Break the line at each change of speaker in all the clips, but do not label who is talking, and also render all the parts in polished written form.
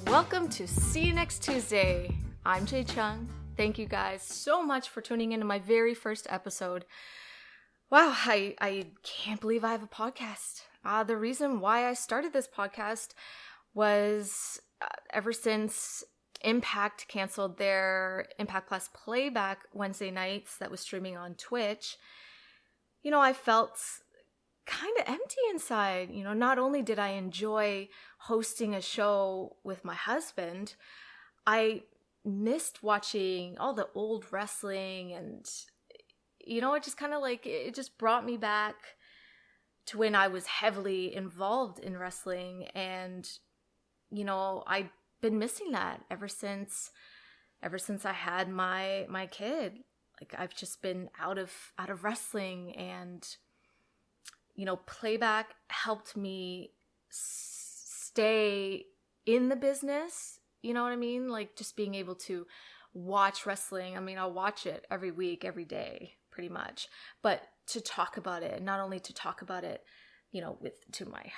Welcome to See You Next Tuesday. I'm Jade Chung. Thank you guys so much for tuning in to my very first episode. Wow, I can't believe I have a podcast. The reason why I started this podcast was ever since Impact canceled their Impact Plus playback Wednesday nights that was streaming on Twitch, I felt kind of empty inside. Not only did I enjoy hosting a show with my husband, I missed watching all the old wrestling, and it just kind of it just brought me back to when I was heavily involved in wrestling. And I've been missing that ever since I had my kid. I've just been out of wrestling, and playback helped me stay in the business. You know what I mean? Just being able to watch wrestling. I mean, I'll watch it every week, every day, pretty much. But to talk about it, not only to talk about it, with my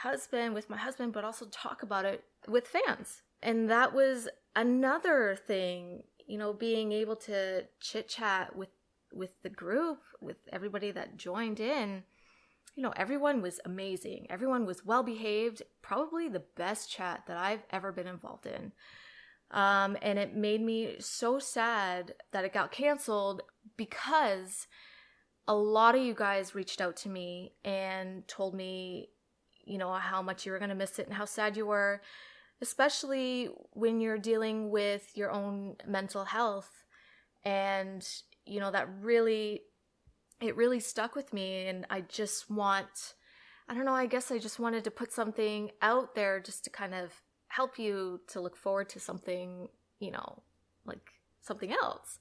husband, but also talk about it with fans. And that was another thing, being able to chit chat with the group, with everybody that joined in. Everyone was amazing. Everyone was well behaved. Probably the best chat that I've ever been involved in. And it made me so sad that it got canceled, because a lot of you guys reached out to me and told me, how much you were going to miss it and how sad you were, especially when you're dealing with your own mental health. And, that really stuck with me. And I just I guess I just wanted to put something out there just to kind of help you to look forward to something, something else.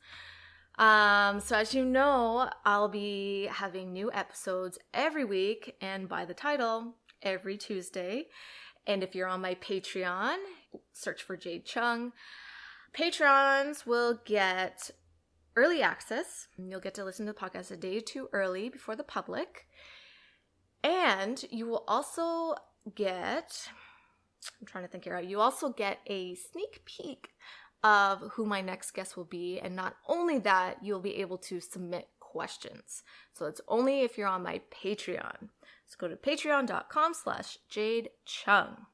So as you know, I'll be having new episodes every week, and by the title, every Tuesday. And if you're on my Patreon, search for Jade Chung. Patrons will get early access. You'll get to listen to the podcast a day or two early before the public. And you will also get, I'm trying to think here, you also get a sneak peek of who my next guest will be. And not only that, you'll be able to submit questions. So it's only if you're on my Patreon. So go to patreon.com/JadeChung.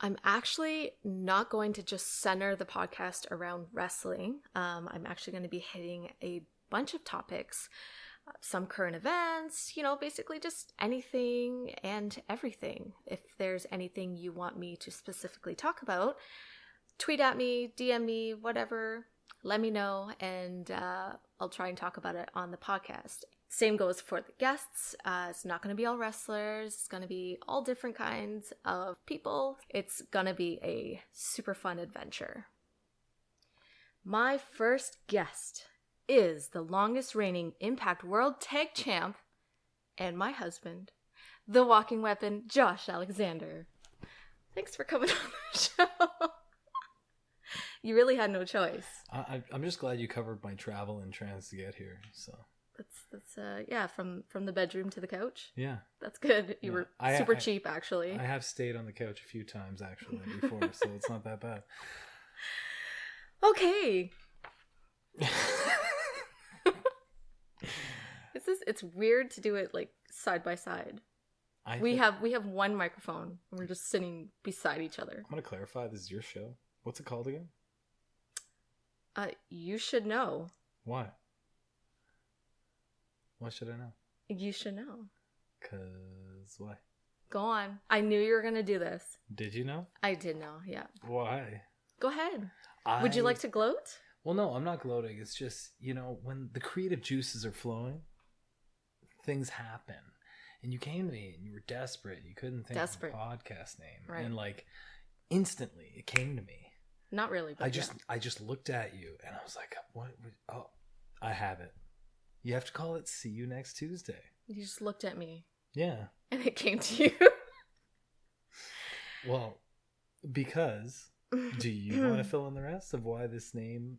I'm actually not going to just center the podcast around wrestling. I'm actually going to be hitting a bunch of topics, some current events, basically just anything and everything. If there's anything you want me to specifically talk about, tweet at me, DM me, whatever, let me know, and I'll try and talk about it on the podcast. Same goes for the guests. It's not going to be all wrestlers. It's going to be all different kinds of people. It's going to be a super fun adventure. My first guest is the longest reigning Impact World Tag Champ and my husband, the walking weapon, Josh Alexander. Thanks for coming on the show. You really had no choice.
I'm just glad you covered my travel and trans to get here, so...
That's from the bedroom to the couch.
Yeah,
that's good. You were super cheap, actually.
I have stayed on the couch a few times actually before, so it's not that bad.
Okay. It's weird to do it side by side. We have one microphone and we're just sitting beside each other.
I'm gonna clarify. This is your show. What's it called again?
You should know.
Why? Why should I know?
You should know.
'Cause why?
Go on. I knew you were going to do this.
Did you know?
I did know, yeah.
Why?
Go ahead. Would you like to gloat?
Well, no, I'm not gloating. It's just, when the creative juices are flowing, things happen. And you came to me and you were desperate. You couldn't think of a podcast name.
Right.
And instantly it came to me.
Not really, but
I just looked at you and I was like, what? Oh, I have it. You have to call it See You Next Tuesday.
You just looked at me.
Yeah.
And it came to you.
Well, because do you want to fill in the rest of why this name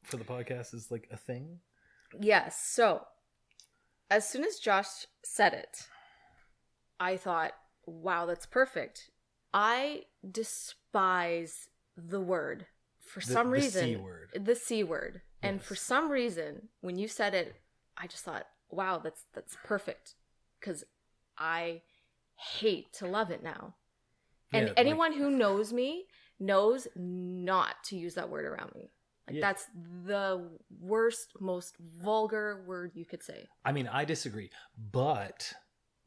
for the podcast is a thing?
Yes. So, as soon as Josh said it, I thought, wow, that's perfect. I despise the word for some reason.
The C word.
The C word. And
Yes.
for some reason, when you said it, I just thought, wow, that's perfect. Because I hate to love it now. And
Yeah,
anyone who knows me knows not to use that word around me. Like, that's the worst, most vulgar word you could say.
I mean, I disagree. But,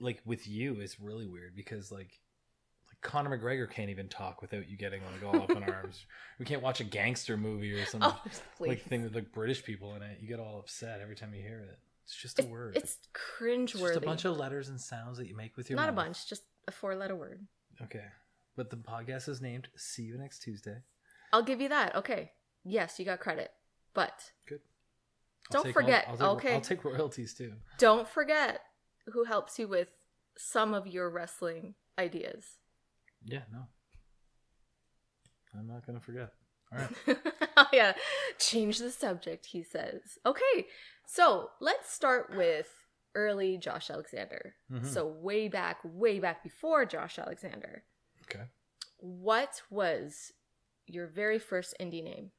like, with you, it's really weird because, like Conor McGregor can't even talk without you getting, like, all up in arms. We can't watch a gangster movie or some like thing with, like, British people in it. You get all upset every time you hear it. It's just a word.
It's cringeworthy. It's
just a bunch of letters and sounds that you make with your mouth.
Not a bunch, just a 4-letter word.
Okay. But the podcast is named See You Next Tuesday.
I'll give you that. Okay. Yes, you got credit. But
good.
Don't forget.
I'll take royalties too.
Don't forget who helps you with some of your wrestling ideas.
Yeah, no. I'm not going to forget. All right.
Oh, yeah. Change the subject, he says. Okay. So let's start with early Josh Alexander. Mm-hmm. So way back before Josh Alexander.
Okay.
What was your very first indie name?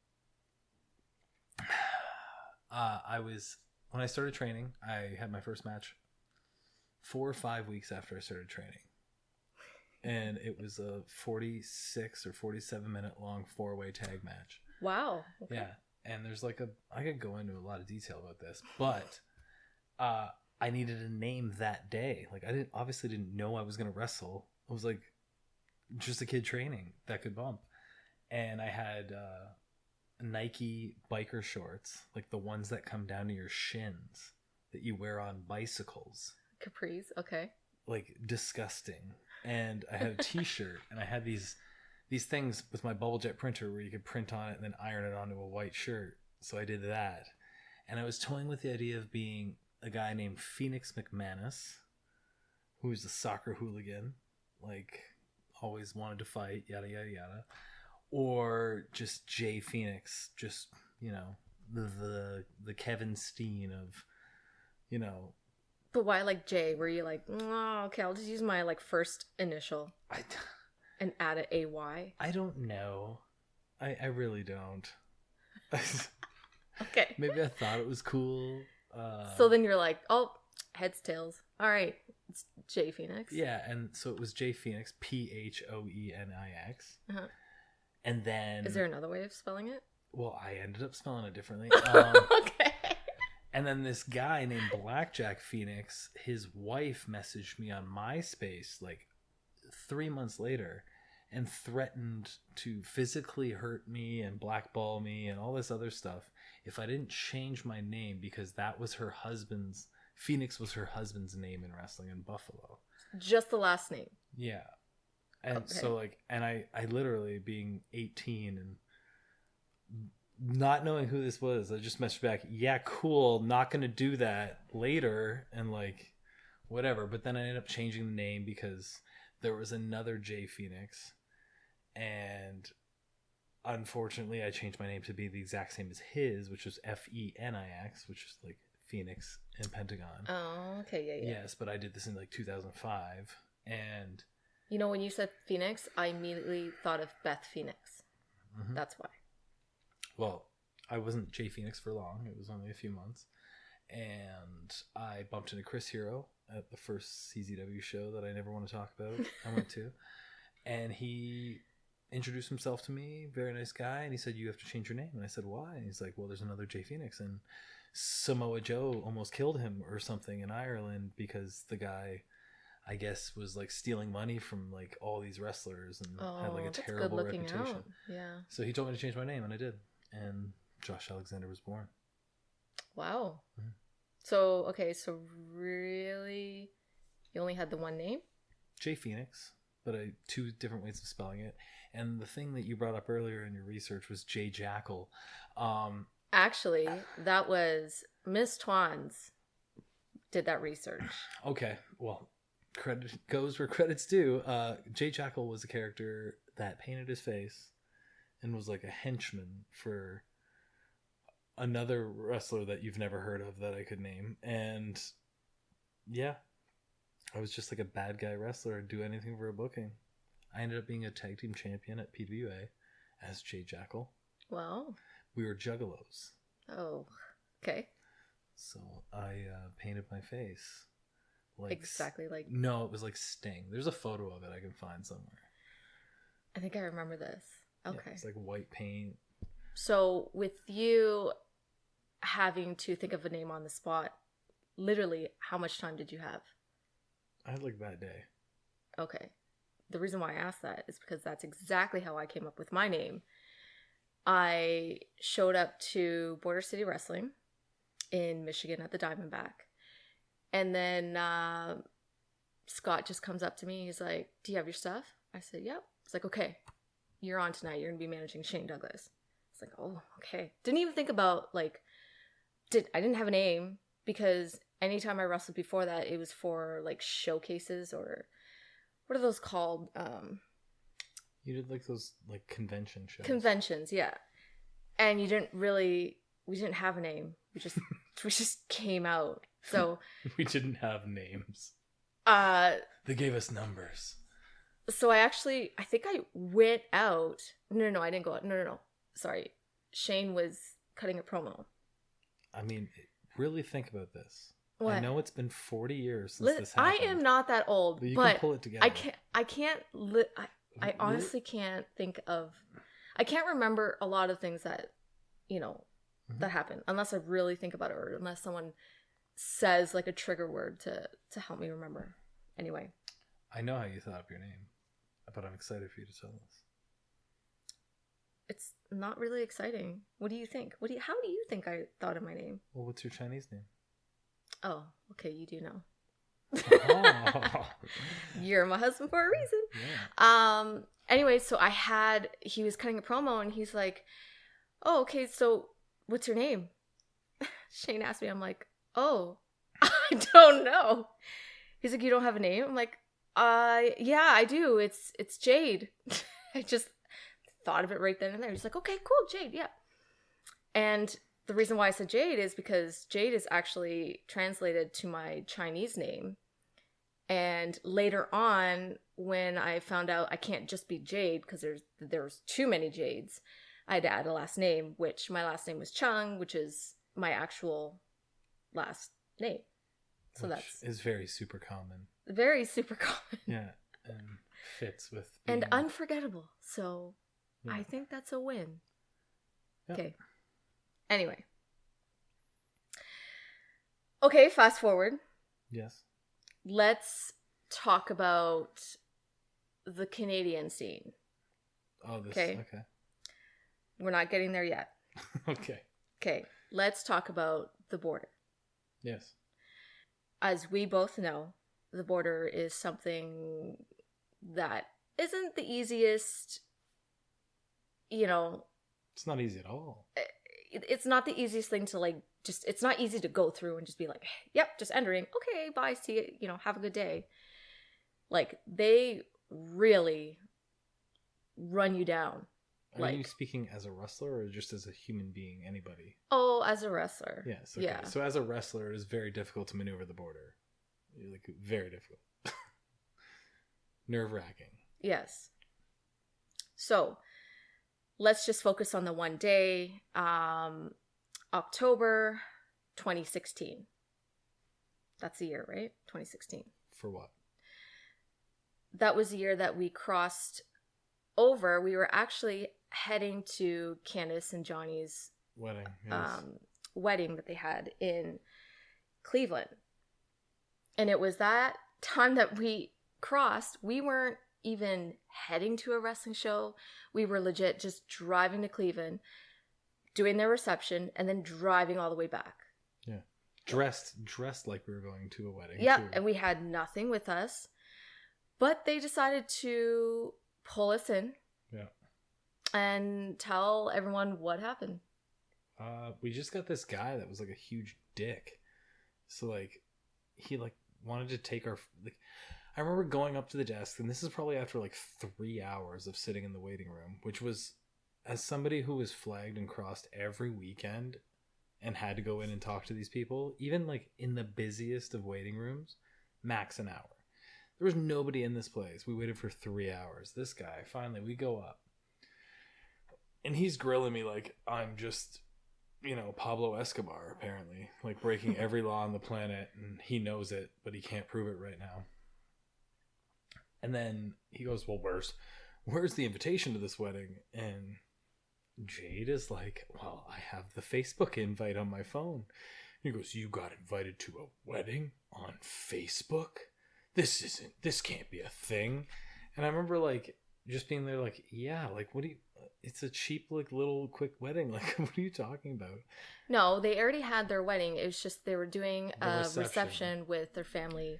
When I started training, I had my first match 4 or 5 weeks after I started training. And it was a 46 or 47 minute long 4-way tag match.
Wow. Okay.
Yeah. And there's like I could go into a lot of detail about this, but I needed a name that day. Like, I obviously didn't know I was going to wrestle. I was like just a kid training that could bump. And I had Nike biker shorts, like the ones that come down to your shins that you wear on bicycles.
Capris, okay.
Like, disgusting. And I had a t-shirt, and I had these things with my bubble jet printer where you could print on it and then iron it onto a white shirt. So I did that. And I was toying with the idea of being a guy named Phoenix McManus, who was a soccer hooligan, like always wanted to fight, yada, yada, yada. Or just Jay Phoenix, just, you know, the Kevin Steen of, you know.
But why like Jay? Were you like, oh, okay, I'll just use my like first initial and add an AY?
I don't know. I really don't.
Okay.
Maybe I thought it was cool.
So then you're like, oh, heads, tails. All right, it's Jay Phoenix.
Yeah, and so it was Jay Phoenix, Phoenix.
Uh-huh.
And then...
Is there another way of spelling it?
Well, I ended up spelling it differently.
Okay.
And then this guy named Blackjack Phoenix, his wife messaged me on MySpace like 3 months later and threatened to physically hurt me and blackball me and all this other stuff if I didn't change my name, because that was her husband's... Phoenix was her husband's name in wrestling in Buffalo.
Just the last name.
Yeah. And so like, and I literally, being 18 and not knowing who this was, I just messaged back, yeah, cool, not gonna do that later, and like whatever. But then I ended up changing the name because there was another Jay Phoenix, and unfortunately I changed my name to be the exact same as his, which was Phenix, which is like Phoenix in Pentagon.
Oh, okay, yeah.
Yes, but I did this in like 2005, and
you know, when you said Phoenix, I immediately thought of Beth Phoenix. Mm-hmm. That's why.
Well, I wasn't Jay Phoenix for long. It was only a few months. And I bumped into Chris Hero at the first CZW show that I never want to talk about. I went to. And he introduced himself to me. Very nice guy. And he said, you have to change your name. And I said, why? And he's like, well, there's another Jay Phoenix. And Samoa Joe almost killed him or something in Ireland because the guy, I guess, was like stealing money from like all these wrestlers and had like a terrible reputation.
Out. Yeah.
So he told me to change my name, and I did. And Josh Alexander was born.
Wow. Mm-hmm. So really, you only had the one name?
Jay Phoenix, but two different ways of spelling it. And the thing that you brought up earlier in your research was Jay Jackal.
Actually, that was Miss Twans did that research.
Okay, well, credit goes where credit's due. Jay Jackal was a character that painted his face and was like a henchman for another wrestler that you've never heard of that I could name. And yeah, I was just like a bad guy wrestler, do anything for a booking. I ended up being a tag team champion at PWA as Jade Jackal.
Wow.
We were juggalos.
Oh, okay.
So I painted my face. Like
Exactly like...
No, it was like Sting. There's a photo of it I can find somewhere.
I think I remember this. Okay.
Yeah, it's like white paint.
So with you having to think of a name on the spot, literally, how much time did you have?
I had like that day.
Okay. The reason why I asked that is because that's exactly how I came up with my name. I showed up to Border City Wrestling in Michigan at the Diamondback. And then Scott just comes up to me. He's like, do you have your stuff? I said, yep. He's like, okay, you're on tonight. You're going to be managing Shane Douglas. It's like, oh, okay. Didn't even think about, like, I didn't have a name because anytime I wrestled before that, it was for, like, showcases or what are those called?
You did, like, those, like, convention shows.
Conventions, yeah. And we didn't have a name. We just came out. So
we didn't have names. They gave us numbers.
So I think I went out. No, I didn't go out. No. Sorry. Shane was cutting a promo.
I mean, really think about this.
What?
I know it's been 40 years since this happened.
I am not that old,
but you
can
pull it together.
I honestly can't think of... I can't remember a lot of things that, that happen unless I really think about it or unless someone says like a trigger word to help me remember. Anyway.
I know how you thought of your name, but I'm excited for you to tell us.
It's not really exciting. What do you think? How do you think I thought of my name?
Well, what's your Chinese name?
Oh, okay, you do know.
Oh.
You're my husband for a reason.
Yeah.
Anyway, so he was cutting a promo and he's like, oh, okay, so what's your name? Shane asked me, I'm like, oh, I don't know. He's like, you don't have a name? I'm like, yeah, I do. It's Jade. I just thought of it right then and there. He's like, okay, cool, Jade, yeah. And the reason why I said Jade is because Jade is actually translated to my Chinese name. And later on, when I found out I can't just be Jade because there's too many Jades, I had to add a last name, which my last name was Chung, which is my actual last name. So
which is very super common.
Very super common.
Yeah, and fits with
and unforgettable. So yeah. I think that's a win. Yep. Okay. Anyway. Okay, fast forward.
Yes.
Let's talk about the Canadian scene.
Oh, this. Okay.
We're not getting there yet.
Okay.
Okay. Let's talk about the border.
Yes.
As we both know, the border is something that isn't the easiest,
It's not easy at all.
It's not the easiest thing to it's not easy to go through and just be like, yep, just entering. Okay, bye, see you, have a good day. Like, they really run you down.
Are you speaking as a wrestler or just as a human being, anybody?
Oh, as a wrestler.
Yes. Okay. Yeah. So as a wrestler, it is very difficult to maneuver the border. Very difficult. Nerve-wracking.
Yes. So, let's just focus on the one day. October 2016. That's the year, right? 2016.
For what?
That was the year that we crossed over. We were actually heading to Candace and Johnny's
wedding. Yes.
Wedding that they had in Cleveland. And it was that time that we crossed. We weren't even heading to a wrestling show. We were legit just driving to Cleveland, doing their reception, and then driving all the way back.
Yeah. Dressed like we were going to a wedding.
Yeah, and we had nothing with us. But they decided to pull us in.
Yeah.
And tell everyone what happened.
We just got this guy that was like a huge dick. So he wanted to take our I remember going up to the desk, and this is probably after 3 hours of sitting in the waiting room, which was, as somebody who was flagged and crossed every weekend and had to go in and talk to these people, even in the busiest of waiting rooms, max an hour. There was nobody in this place. We waited for 3 hours. This guy, finally, we go up. And he's grilling me like I'm just, Pablo Escobar, apparently. Like breaking every law on the planet. And he knows it, but he can't prove it right now. And then he goes, well, where's the invitation to this wedding? And Jade is like, well, I have the Facebook invite on my phone. He goes, you got invited to a wedding on Facebook? This can't be a thing. And I remember like just being there like, yeah, like it's a cheap like little quick wedding. Like, what are you talking about?
No, they already had their wedding. It was just they were doing a reception with their family,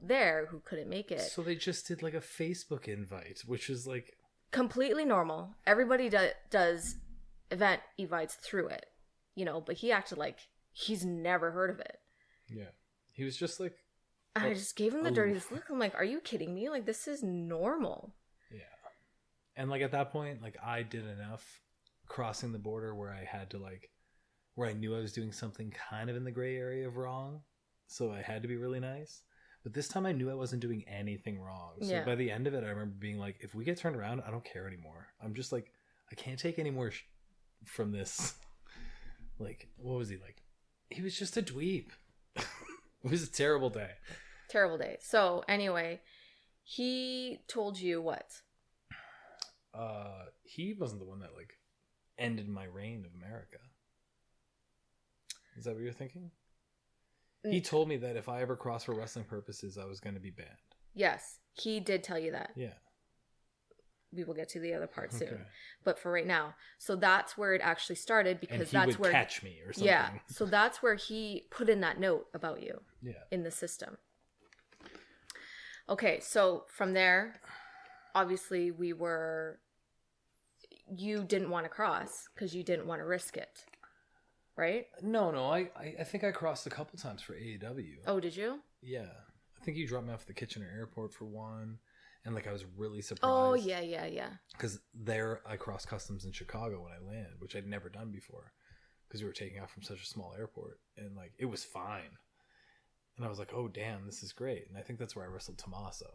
there who couldn't make it.
So they just did like a Facebook invite, which is like
completely normal. Everybody does event invites through it, but he acted like he's never heard of it.
Yeah. He was just like,
I just gave him the dirtiest look. I'm like, are you kidding me? Like, this is normal.
Yeah. And like at that point, like I did enough crossing the border where I had to like, where I knew I was doing something kind of in the gray area of wrong. So I had to be really nice. But this time I knew I wasn't doing anything wrong. So by the end of it, I remember being like, if we get turned around, I don't care anymore. I'm just like, I can't take any more from this. Like, what was he like? He was just a dweeb. It was a terrible day.
Terrible day. So anyway, he told you what?
He wasn't the one that like ended my reign of America. Is that what you're thinking? He told me that if I ever crossed for wrestling purposes, I was going to be banned.
Yes, he did tell you that.
Yeah.
We will get to the other part soon. But for right now, so that's where it actually started because that's where
catch me or something.
Yeah. So that's where he put in that note about you.
Yeah.
In the system. Okay, so from there, obviously you didn't want to cross because you didn't want to risk it. Right?
No. I think I crossed a couple times for AEW.
Oh, did you?
Yeah. I think you dropped me off at the Kitchener Airport for one. And like I was really surprised.
Oh, yeah.
Because there I crossed customs in Chicago when I landed, which I'd never done before. Because we were taking off from such a small airport. And like it was fine. And I was like, oh, damn, this is great. And I think that's where I wrestled Tommaso.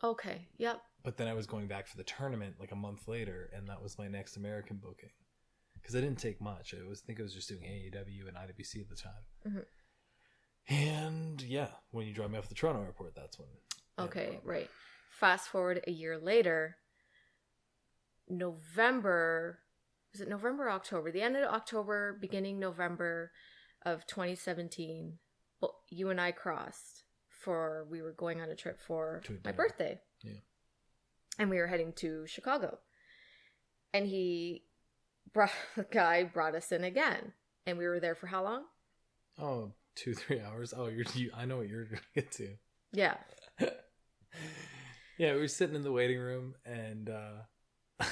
Okay, yep.
But then I was going back for the tournament like a month later. And that was my next American booking. Because I didn't take much. I think I was just doing AEW and IWC at the time. Mm-hmm. And yeah, when you drive me off the Toronto airport, that's when.
Okay, right. Fast forward a year later, November, was it November or October? The end of October, beginning November of 2017, you and I crossed we were going on a trip for my birthday.
Yeah.
And we were heading to Chicago. And the guy brought us in again. And we were there for how long?
Oh, 2-3 hours. Oh, I know what you're going to get to.
Yeah.
Yeah, we were sitting in the waiting room and are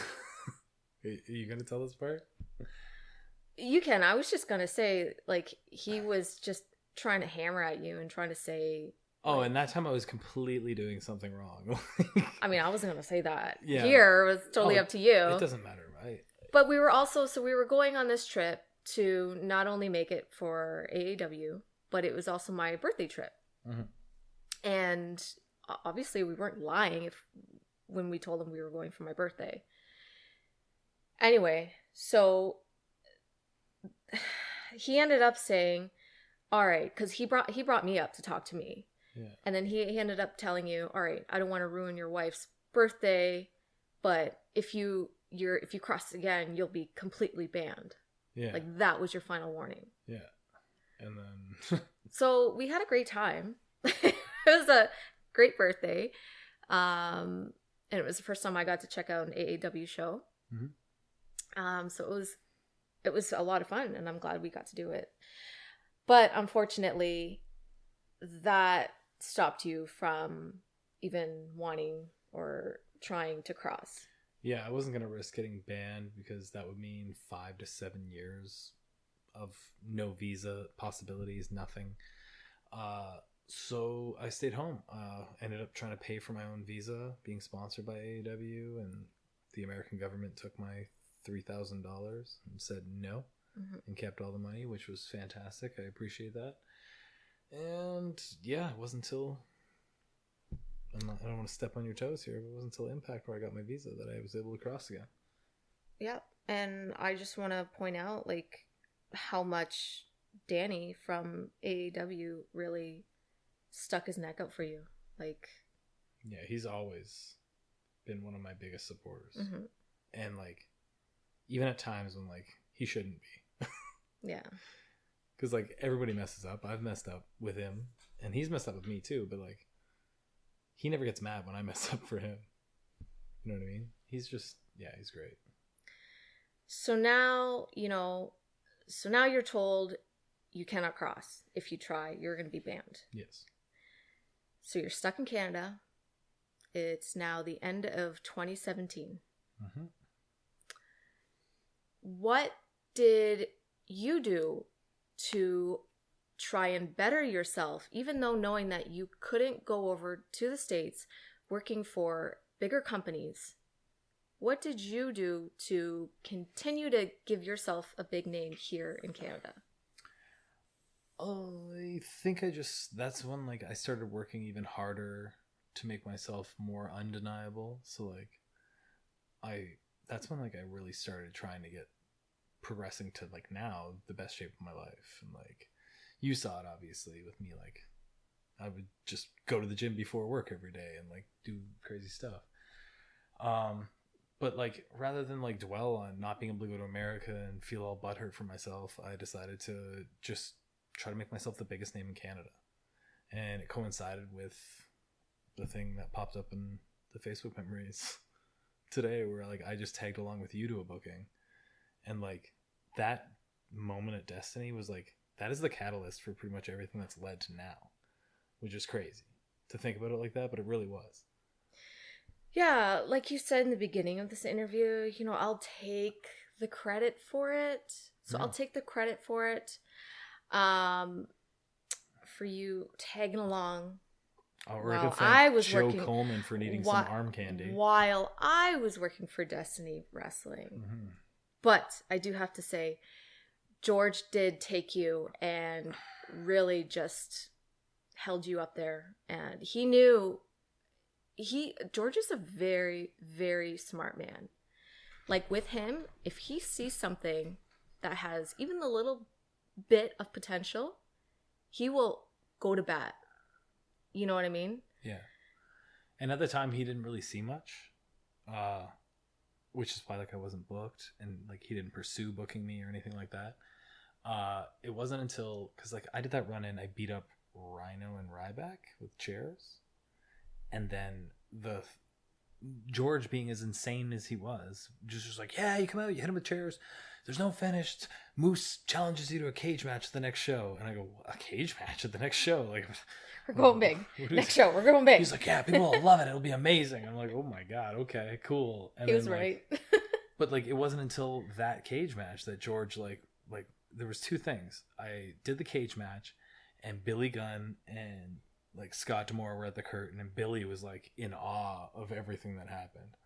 you going to tell this part?
You can. I was just going to say, like, he was just trying to hammer at you and trying to say...
Oh, and that time I was completely doing something wrong.
I mean, I wasn't going to say that.
Yeah.
Here, it was totally up to you.
It doesn't matter, right?
But we were going on this trip to not only make it for AAW, but it was also my birthday trip. Mm-hmm. And obviously we weren't lying when we told him we were going for my birthday. Anyway, so he ended up saying, all right, because he brought me up to talk to me.
Yeah.
And then he ended up telling you, all right, I don't want to ruin your wife's birthday, but if you cross again, you'll be completely banned.
Yeah.
Like that was your final warning.
Yeah. And then
so we had a great time. It was a great birthday. And it was the first time I got to check out an AAW show. Mm-hmm. So it was a lot of fun and I'm glad we got to do it. But unfortunately, that stopped you from even wanting or trying to cross.
Yeah, I wasn't going to risk getting banned because that would mean 5 to 7 years of no visa possibilities, nothing. So I stayed home. Ended up trying to pay for my own visa, being sponsored by AEW, and the American government took my $3,000 and said no, mm-hmm. and kept all the money, which was fantastic. I appreciate that. And yeah, it wasn't until I don't want to step on your toes here, but it wasn't until Impact where I got my visa that I was able to cross again.
Yeah, and I just want to point out, like, how much Danny from AEW really stuck his neck out for you. Like,
yeah, he's always been one of my biggest supporters.
mm-hmm.
And, like, even at times when, like, he shouldn't be.
Yeah.
Because, like, everybody messes up. I've messed up with him, and he's messed up with me, too. But, like, he never gets mad when I mess up for him. You know what I mean? He's just, yeah, he's great.
So now, you're told you cannot cross. If you try, you're going to be banned.
Yes.
So you're stuck in Canada. It's now the end of 2017.
Mm-hmm.
What did you do to try and better yourself, even though knowing that you couldn't go over to the States working for bigger companies? What did you do to continue to give yourself a big name here in Canada?
I think that's when, like, I started working even harder to make myself more undeniable. So, like, that's when, like, I really started trying to get progressing to, like, now the best shape of my life. And, like, you saw it obviously with me. Like, I would just go to the gym before work every day and, like, do crazy stuff. But, like, rather than, like, dwell on not being able to go to America and feel all butthurt for myself, I decided to just try to make myself the biggest name in Canada. And it coincided with the thing that popped up in the Facebook memories today, where, like, I just tagged along with you to a booking. And, like, that moment at Destiny was, like, that is the catalyst for pretty much everything that's led to now, which is crazy to think about it like that, but it really was.
Yeah, like you said in the beginning of this interview, I'll take the credit for it. So I'll take the credit for it. For you tagging along.
Oh, we're going to thank Joe
working,
Coleman for needing some arm candy.
While I was working for Destiny Wrestling.
Mm-hmm.
But I do have to say, George did take you and really just held you up there. And he knew... George is a very, very smart man. Like, with him, if he sees something that has even a little bit of potential, he will go to bat. You know what I mean? Yeah.
And at the time, he didn't really see much, which is why, like, I wasn't booked, and, like, he didn't pursue booking me or anything like that. It wasn't until, because, like, I did that run in, I beat up Rhino and Ryback with chairs. And then George, being as insane as he was like, yeah, you come out, you hit him with chairs. There's no finish. Moose challenges you to a cage match at the next show. And I go, a cage match at the next show? Like,
we're going big. Next show, we're going big.
He's like, yeah, people will love it. It'll be amazing. I'm like, oh my God, okay, cool. And
he was right.
But, like, it wasn't until that cage match that George, like there was two things. I did the cage match, and Billy Gunn and, like, Scott D'Amore were at the curtain, and Billy was, like, in awe of everything that happened.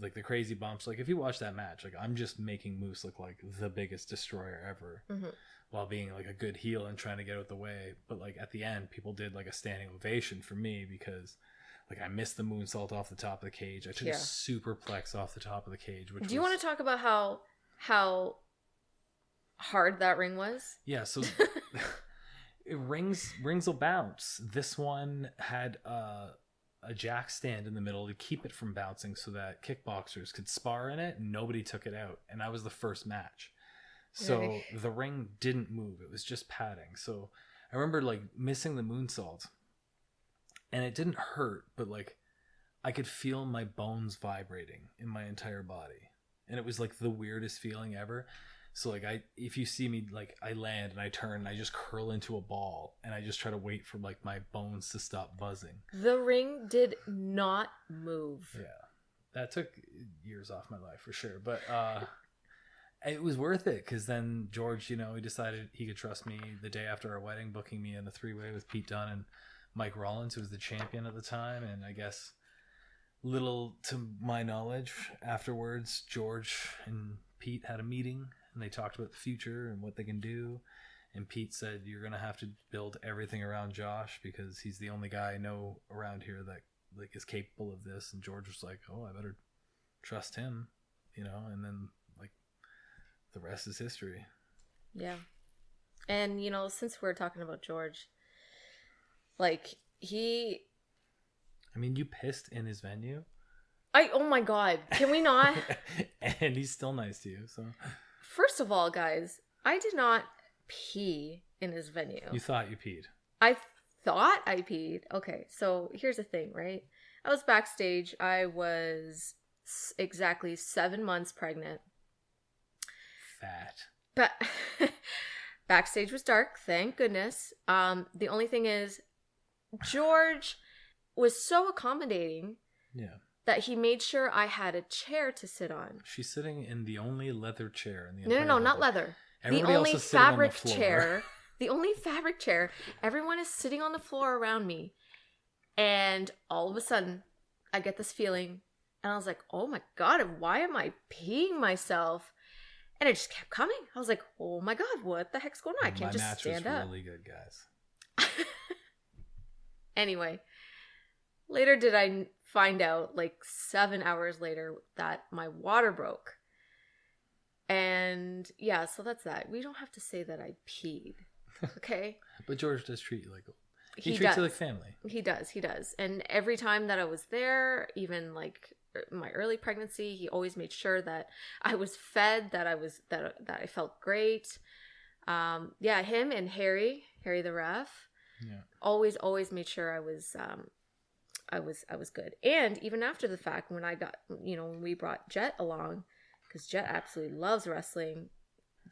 Like, the crazy bumps. Like, if you watch that match, like, I'm just making Moose look like the biggest destroyer ever, while being, like, a good heel and trying to get out the way. But, like, at the end, people did, like, a standing ovation for me because, like, I missed the moonsault off the top of the cage. I took a superplex off the top of the cage. Do
you want to talk about how hard that ring was?
Yeah, so... Rings will bounce. This one had a jack stand in the middle to keep it from bouncing so that kickboxers could spar in it, and nobody took it out. And I was the first match. So the ring didn't move. It was just padding. So I remember, like, missing the moonsault. And it didn't hurt, but, like, I could feel my bones vibrating in my entire body. And it was, like, the weirdest feeling ever. So, like, if you see me, like, I land and I turn and I just curl into a ball and I just try to wait for, like, my bones to stop buzzing. The
ring did not move.
Yeah. That took years off my life for sure. But it was worth it because then George, he decided he could trust me the day after our wedding, booking me in a 3-way with Pete Dunne and Mike Rollins, who was the champion at the time. And I guess, little to my knowledge, afterwards, George and Pete had a meeting. And they talked about the future and what they can do. And Pete said, you're going to have to build everything around Josh because he's the only guy I know around here that like is capable of this, and George was like, oh, I better trust him, you know, and then like the rest is history.
Yeah. And you know, since we're talking about George, like I
mean, you pissed in his venue.
Oh my God, can we not?
And he's still nice to you, so.
First of all, guys, I did not pee in his venue.
You thought you peed.
I thought I peed. Okay, so here's the thing, right? I was backstage. I was exactly 7 months pregnant.
Fat.
But backstage was dark, thank goodness. The only thing is, George was so accommodating.
Yeah.
That he made sure I had a chair to sit on.
She's sitting in the only leather chair in the
entire
No,
not leather.
Everybody
the only
else is sitting
fabric
on the floor.
chair. The only fabric chair. Everyone is sitting on the floor around me. And all of a sudden, I get this feeling. And I was like, oh my God, why am I peeing myself? And it just kept coming. I was like, oh my God, what the heck's going on? I can't just stand up.
My match was really good, guys.
Anyway, later did I find out, like 7 hours later, that my water broke. And yeah, so that's that. We don't have to say that I peed. Okay?
But George does treat you like
he
treats you like family.
He does. And every time that I was there, even like my early pregnancy, he always made sure that I was fed, that I felt great. Yeah, him and Harry the ref.
Yeah.
Always made sure I was good. And even after the fact, when I got, you know, when we brought Jet along, because Jet absolutely loves wrestling,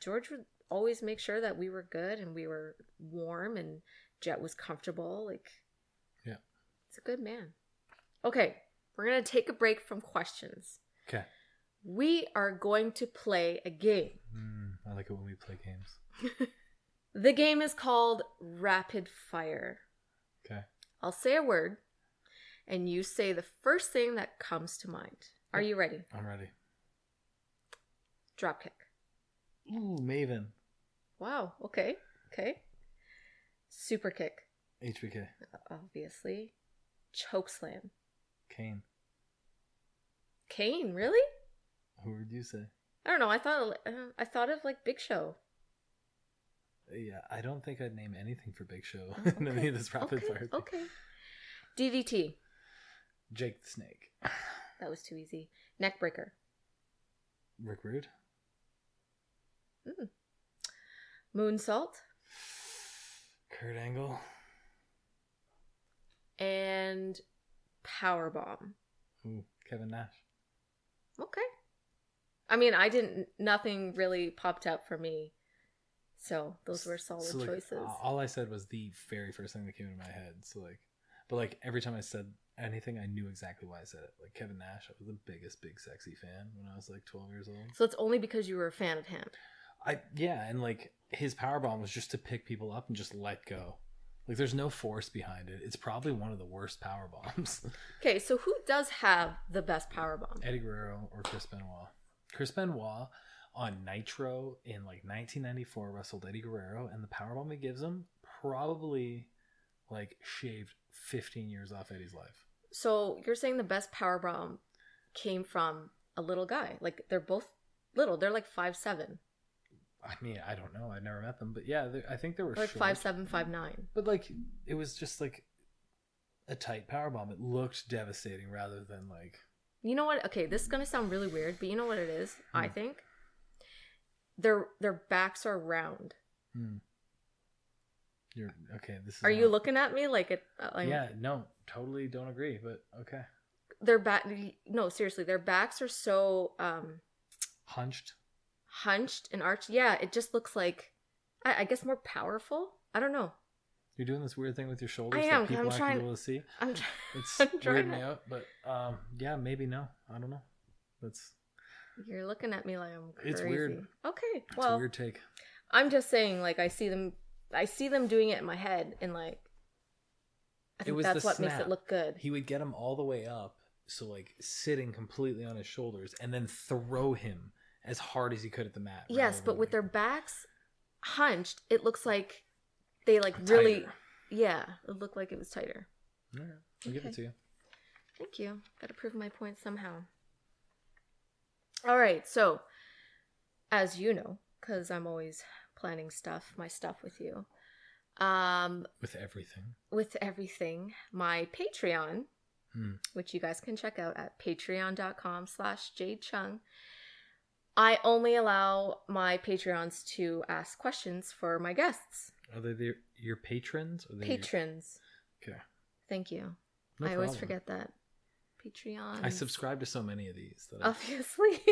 George would always make sure that we were good and we were warm and Jet was comfortable. Like,
yeah,
it's a good man. Okay, we're going to take a break from questions.
Okay.
We are going to play a game.
I like it when we play games.
The game is called Rapid Fire.
Okay.
I'll say a word, and you say the first thing that comes to mind. Are you ready?
I'm ready.
Dropkick.
Ooh, Maven.
Wow. Okay. Super kick.
HBK.
Obviously. Chokeslam.
Kane.
Kane, really?
Who would you say?
I don't know. I thought of like Big Show.
Yeah, I don't think I'd name anything for Big Show
Okay.
in any of this rapid fire thing.
Okay. DDT.
Jake the Snake.
That was too easy. Neckbreaker.
Rick Rude.
Moonsault.
Kurt Angle.
And Powerbomb.
Ooh, Kevin Nash.
Okay. I mean, nothing really popped up for me. So those were solid choices.
All I said was the very first thing that came into my head. So but every time I said anything, I knew exactly why I said it. Like Kevin Nash, I was the biggest big sexy fan when I was like 12 years old.
So it's only because you were a fan of him.
And like his powerbomb was just to pick people up and just let go. Like there's no force behind it. It's probably one of the worst powerbombs.
Okay, so who does have the best powerbomb?
Eddie Guerrero or Chris Benoit. Chris Benoit on Nitro in like 1994 wrestled Eddie Guerrero, and the powerbomb he gives him probably like shaved 15 years off Eddie's life.
So you're saying the best powerbomb came from a little guy? Like they're both little. They're like 5'7".
I mean, I don't know. I've never met them, but yeah, I think they were
like
short.
5'7", 5'9".
But like, it was just like a tight powerbomb. It looked devastating rather than like.
You know what? Okay, this is gonna sound really weird, but you know what it is? I think their backs are round.
You're okay. This is.
Are you looking at me like it?
Yeah, no, totally don't agree, but okay.
Their back. No, seriously, their backs are so hunched and arched. Yeah, it just looks like, I guess, more powerful. I don't know.
You're doing this weird thing with your shoulders
I am.
that people aren't able to see. It's weirding me out, but yeah, maybe no. I don't know.
You're looking at me like I'm crazy.
It's weird.
Okay,
well, it's a weird take.
I'm just saying, like I see them doing it in my head, and like I think that's what makes it look good.
He would get him all the way up, so like sitting completely on his shoulders, and then throw him as hard as he could at the mat.
Yes, but with their backs hunched, it looks like they like really, yeah, it looked like it was tighter.
All right, I'll give it to you.
Thank you. Gotta prove my point somehow. All right, so as you know, because I'm always planning my stuff with you. With everything, my Patreon, which you guys can check out at patreon.com/jadechung. I only allow my Patreons to ask questions for my guests.
Are they your patrons? Or
Patrons.
Okay.
Thank you.
No
I
problem.
always forget that. Patreon.
I subscribe to so many of these.
Obviously.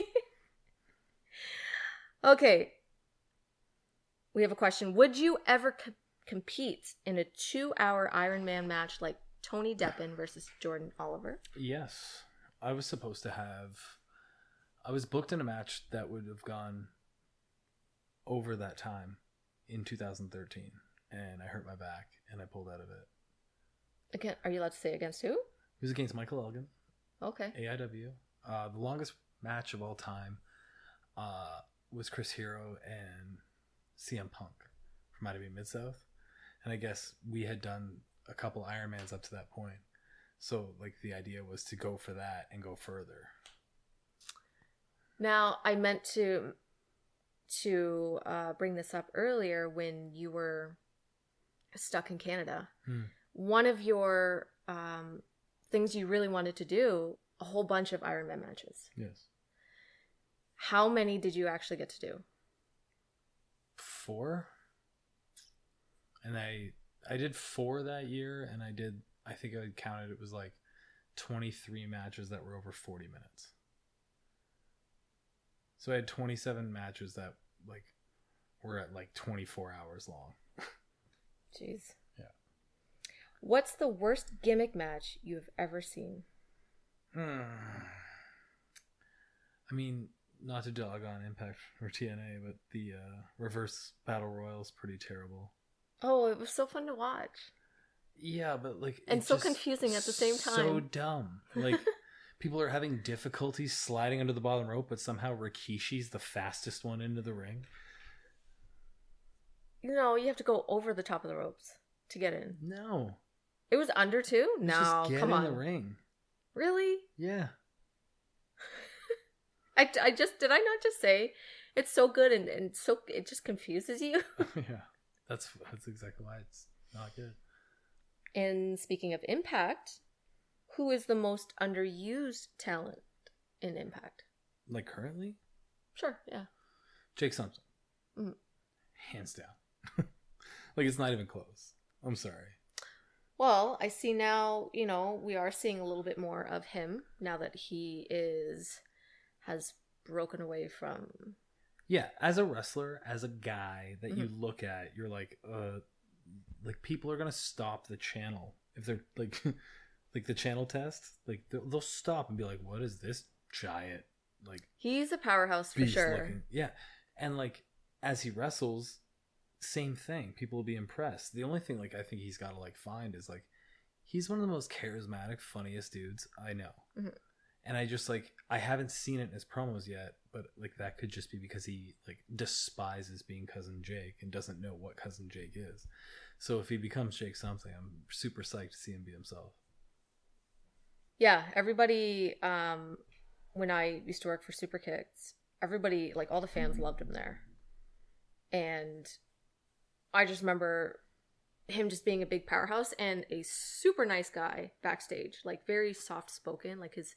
Okay. We have a question. Would you ever compete in a 2-hour Ironman match like Tony Deppen versus Jordan Oliver?
Yes. I was supposed to have... I was booked in a match that would have gone over that time in 2013. And I hurt my back and I pulled out of it.
Again, are you allowed to say against who?
It was against Michael Elgin.
Okay.
AIW. The longest match of all time was Chris Hero and CM Punk from IW Mid-South. And I guess we had done a couple Ironmans up to that point. So like the idea was to go for that and go further.
Now, I meant to bring this up earlier when you were stuck in Canada. One of your things you really wanted to do, a whole bunch of Ironman matches.
Yes.
How many did you actually get to do?
4. And I did 4 that year, and I think I counted, it was like 23 matches that were over 40 minutes. So I had 27 matches that like were at like 24 hours long.
Jeez.
Yeah.
What's the worst gimmick match you've ever seen?
I mean, not to dog on Impact or TNA, but the reverse battle royal is pretty terrible.
Oh, it was so fun to watch.
Yeah, but like...
And so confusing at the same time.
So dumb. Like... People are having difficulty sliding under the bottom rope, but somehow Rikishi's the fastest one into the ring.
No, you have to go over the top of the ropes to get in.
No.
It was under 2? No,
just get
come on.
in the ring.
Really?
Yeah.
I did I not just say it's so good and so it just confuses you?
Yeah. That's exactly why it's not good.
And speaking of Impact, who is the most underused talent in Impact?
Like currently?
Sure, yeah.
Jake Something. Hands down. Like it's not even close. I'm sorry.
Well, I see now, we are seeing a little bit more of him now that he has broken away from...
Yeah, as a wrestler, as a guy that you look at, you're like people are going to stop the channel. If they're like... Like the channel test, like they'll stop and be like, "What is this giant?" Like
he's a powerhouse for sure.
Looking. Yeah, and like as he wrestles, same thing. People will be impressed. The only thing like I think he's got to like find is like he's one of the most charismatic, funniest dudes I know. And I just like I haven't seen it in his promos yet, but like that could just be because he like despises being Cousin Jake and doesn't know what Cousin Jake is. So if he becomes Jake Something, I'm super psyched to see him be himself.
Yeah, everybody, when I used to work for Super Kicks, everybody, like all the fans loved him there. And I just remember him just being a big powerhouse and a super nice guy backstage, like very soft spoken, like his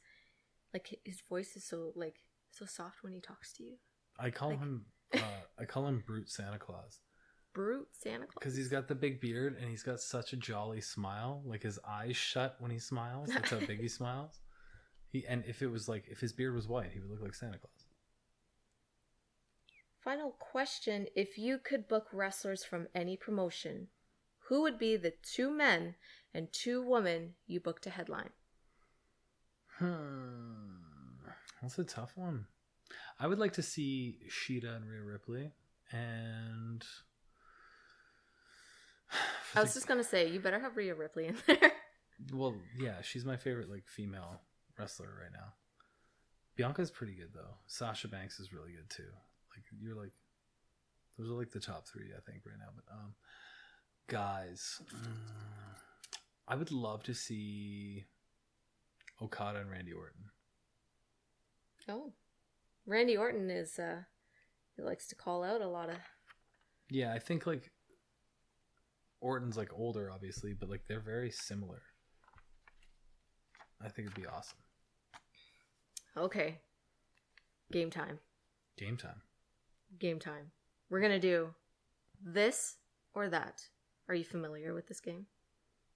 voice is so soft when he talks to you.
I call him Brute Santa Claus.
Brute Santa Claus?
Because he's got the big beard and he's got such a jolly smile. Like his eyes shut when he smiles. That's how big he smiles. And if his beard was white, he would look like Santa Claus.
Final question. If you could book wrestlers from any promotion, who would be the 2 men and 2 women you book to headline?
That's a tough one. I would like to see Sheeta and Rhea Ripley. And...
I was just going to say, you better have Rhea Ripley in there.
Well, yeah, she's my favorite like female wrestler right now. Bianca's pretty good though. Sasha Banks is really good too. Like you're like those are like the top 3 I think right now. But guys, I would love to see Okada and Randy Orton.
Oh. Randy Orton is, he likes to call out a lot of...
Yeah, I think, like, Orton's, like, older, obviously, but, like, they're very similar. I think it'd be awesome.
Okay. Game time.
Game time.
Game time. We're going to do this or that. Are you familiar with this game?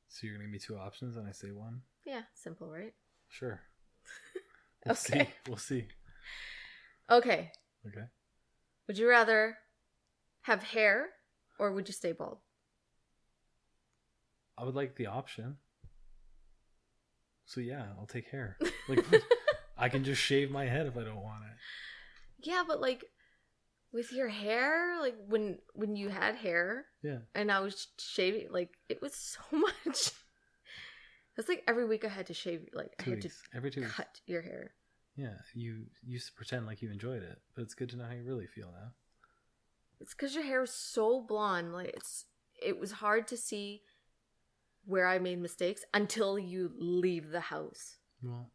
So you're going to give me two options and I say one?
Yeah, simple, right?
Sure. We'll
Okay.
see. We'll see.
Okay.
Okay.
Would you rather have hair or would you stay bald?
I would like the option. So yeah, I'll take hair. Like, I can just shave my head if I don't want it.
Yeah, but like with your hair, like when you had hair,
yeah,
and I was shaving, like it was so much. It's like every week I had to shave, like I had to
every 2 weeks.
Cut your hair.
Yeah, you used to pretend like you enjoyed it, but it's good to know how you really feel now.
It's because your hair is so blonde. Like it was hard to see where I made mistakes until you leave the house.
Well,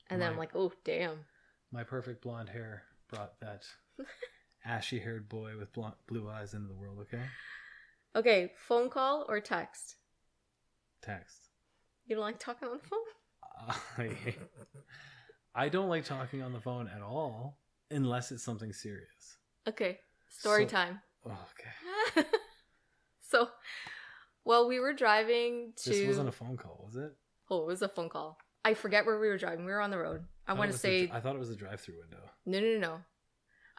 and then I'm like, oh damn.
My perfect blonde hair brought that ashy-haired boy with blue eyes into the world. Okay.
Okay, phone call or text?
Text.
You don't like talking on the phone?
I don't like talking on the phone at all unless it's something serious.
Okay. Story time.
Oh, okay.
So, well, we were driving to...
This wasn't a phone call, was it?
Oh, it was a phone call. I forget where we were driving. We were on the road. I want to say...
I thought it was a drive-through window.
No.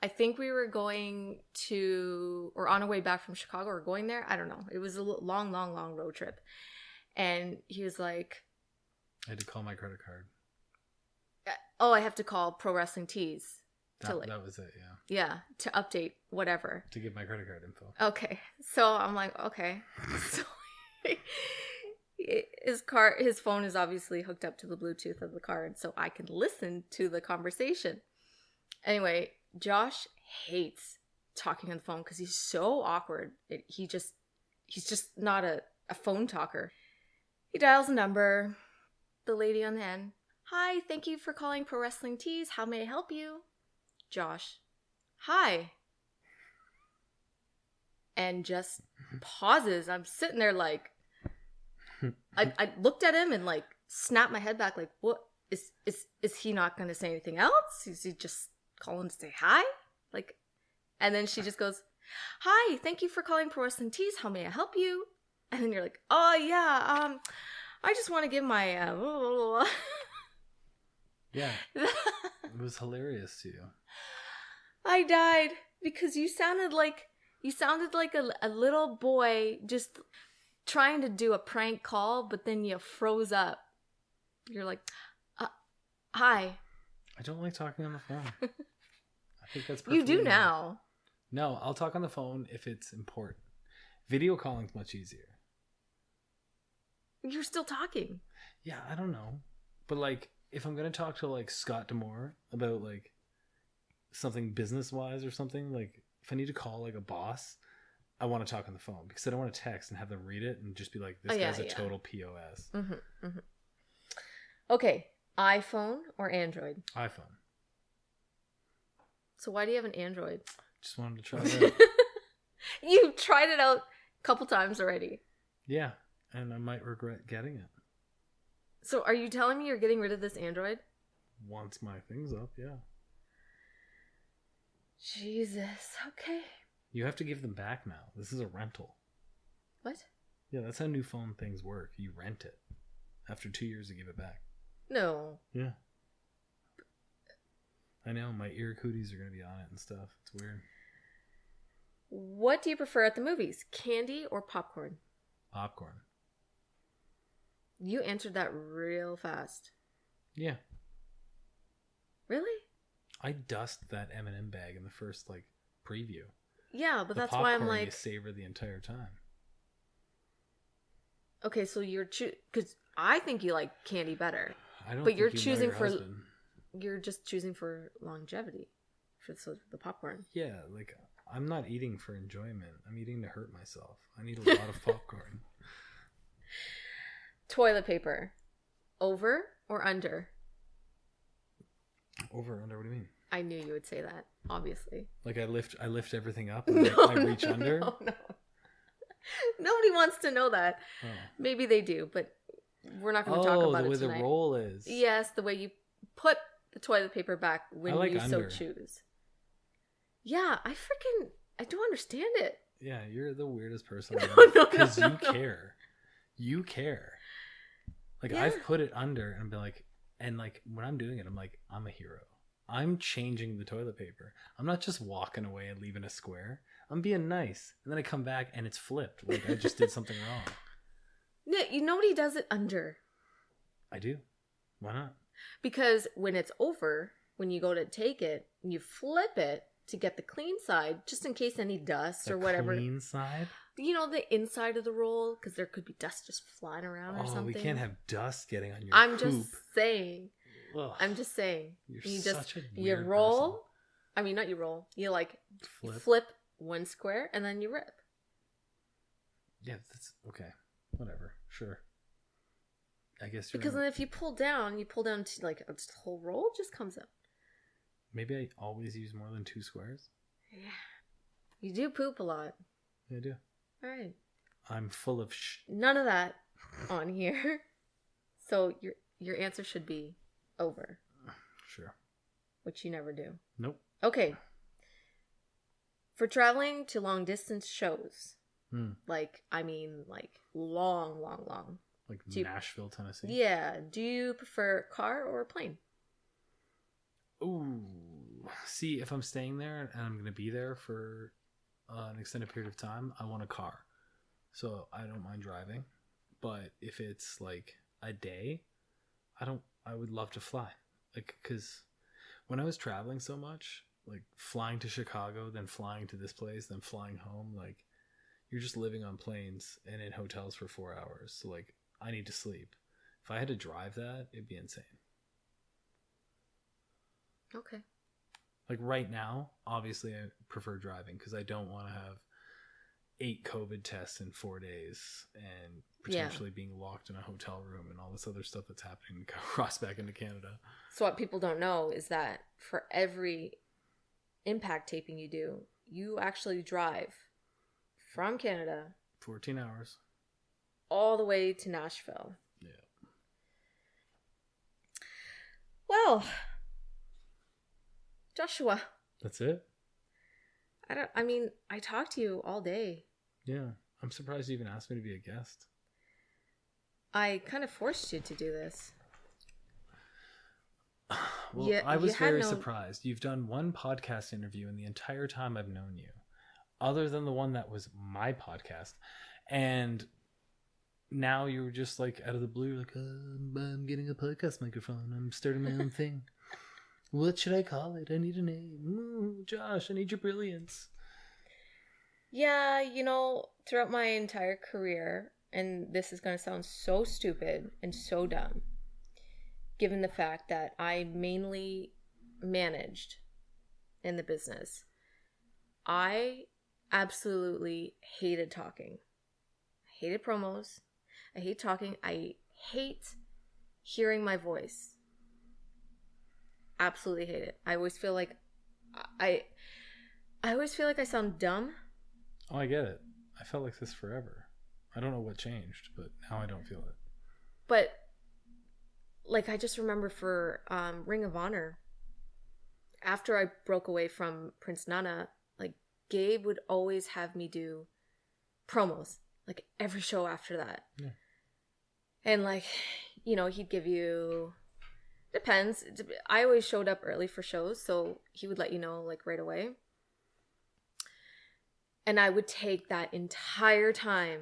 I think we were going to... Or on our way back from Chicago or going there. I don't know. It was a long road trip. And he was like...
I had to call my credit card.
Oh, I have to call Pro Wrestling Tees.
That was it, yeah.
Yeah, to update whatever.
To give my credit card info.
Okay. So I'm like, okay. So his phone is obviously hooked up to the Bluetooth of the car, and so I can listen to the conversation. Anyway, Josh hates talking on the phone because he's so awkward. He's just not a phone talker. He dials a number. The lady on the end. Hi, thank you for calling Pro Wrestling Tees. How may I help you? Josh. Hi. And just pauses. I'm sitting there like, I looked at him and like snapped my head back like, what is he not going to say anything else? Is he just calling to say hi? Like, and then she just goes, hi, thank you for calling Pro Wrestling Tees. How may I help you? And then you're like, oh yeah, I just want to give my,
Yeah. It was hilarious to you.
I died because you sounded like a little boy just trying to do a prank call, but then you froze up. You're like, hi.
I don't like talking on the phone. I think that's
You do now.
No, I'll talk on the phone if it's important. Video calling's much easier.
You're still talking.
Yeah, I don't know. But like, if I'm going to talk to like Scott Demore about like something business-wise or something, like if I need to call like a boss, I want to talk on the phone because I don't want to text and have them read it and just be like, this guy's a total POS.
Mm-hmm, mm-hmm. Okay, iPhone or Android?
iPhone.
So why do you have an Android?
Just wanted to try it out.
You've tried it out a couple times already.
Yeah, and I might regret getting it.
So are you telling me you're getting rid of this Android?
Once my thing's up, yeah.
Jesus, okay.
You have to give them back now. This is a rental.
What?
Yeah, that's how new phone things work. You rent it. After 2 years, you give it back.
No.
Yeah. I know, my ear cooties are going to be on it and stuff. It's weird.
What do you prefer at the movies? Candy or popcorn?
Popcorn.
You answered that real fast.
Yeah.
Really?
I dust that M&M bag in the first, like, preview.
Yeah, but
the
that's why I'm
popcorn
like...
you savor the entire time.
Okay, so you're... Because I think you like candy better.
I don't
but
think
you're
you
choosing for...
husband.
You're just choosing for longevity. For the popcorn.
Yeah, like, I'm not eating for enjoyment. I'm eating to hurt myself. I need a lot of popcorn.
Toilet paper. Over or under?
Over or under? What do you mean?
I knew you would say that, obviously.
Like I lift everything up and I reach under?
No. Nobody wants to know that.
Oh.
Maybe they do, but we're not going to talk about it tonight.
The way the roll is.
Yes, the way you put the toilet paper back when you
under.
so choose. Yeah, I don't understand it.
Yeah, you're the weirdest person.
No,
because you care. You care. Like,
yeah.
I've put it under and been like, and like when I'm doing it, I'm like, I'm a hero. I'm changing the toilet paper. I'm not just walking away and leaving a square. I'm being nice. And then I come back and it's flipped. Like I just did something wrong.
No, nobody does it under.
I do. Why not?
Because when it's over, when you go to take it, you flip it to get the clean side, just in case any dust or whatever.
Clean side?
You know, the inside of the roll, because there could be dust just flying around or something.
We can't have dust getting on your
I'm
poop.
just saying.
Ugh.
I'm just saying.
You're such a weird
you roll.
person.
I mean, not you roll. You like flip one square and then you rip.
Yeah, that's okay. Whatever. Sure. I guess you're
because then if you pull down to like a whole roll just comes out.
Maybe I always use more than 2 squares.
Yeah. You do poop a lot.
Yeah, I do.
All right.
I'm full of
None of that on here. So your answer should be over.
Sure.
Which you never do.
Nope.
Okay. For traveling to long distance shows, like long.
Like Nashville, Tennessee?
Yeah. Do you prefer car or plane?
Ooh. See, if I'm staying there and I'm going to be there for an extended period of time, I want a car. So I don't mind driving. But if it's like a day, I would love to fly. Like, because when I was traveling so much, like flying to Chicago, then flying to this place, then flying home, like you're just living on planes and in hotels for 4 hours. So like I need to sleep. If I had to drive that, it'd be insane.
Okay.
Like right now, obviously I prefer driving because I don't want to have 8 COVID tests in 4 days and potentially being locked in a hotel room and all this other stuff that's happening across back into Canada.
So what people don't know is that for every impact taping you do, you actually drive from Canada
14 hours
all the way to Nashville.
Yeah.
Well, Joshua.
That's it?
I talked to you all day.
Yeah. I'm surprised you even asked me to be a guest.
I kind of forced you to do this.
Well, I was very surprised. You've done one podcast interview in the entire time I've known you, other than the one that was my podcast. And now you were just like out of the blue, like, I'm getting a podcast microphone. I'm starting my own thing. What should I call it? I need a name. Ooh, Josh, I need your brilliance.
Yeah, throughout my entire career, and this is going to sound so stupid and so dumb, given the fact that I mainly managed in the business, I absolutely hated talking. I hated promos. I hate talking. I hate hearing my voice. Absolutely hate it. I always feel like I sound dumb.
Oh, I get it. I felt like this forever. I don't know what changed, but now I don't feel it.
But like, I just remember for Ring of Honor, after I broke away from Prince Nana, like Gabe would always have me do promos, like every show after that.
Yeah.
And like, he'd give you, depends. I always showed up early for shows, so he would let you know like right away. And I would take that entire time.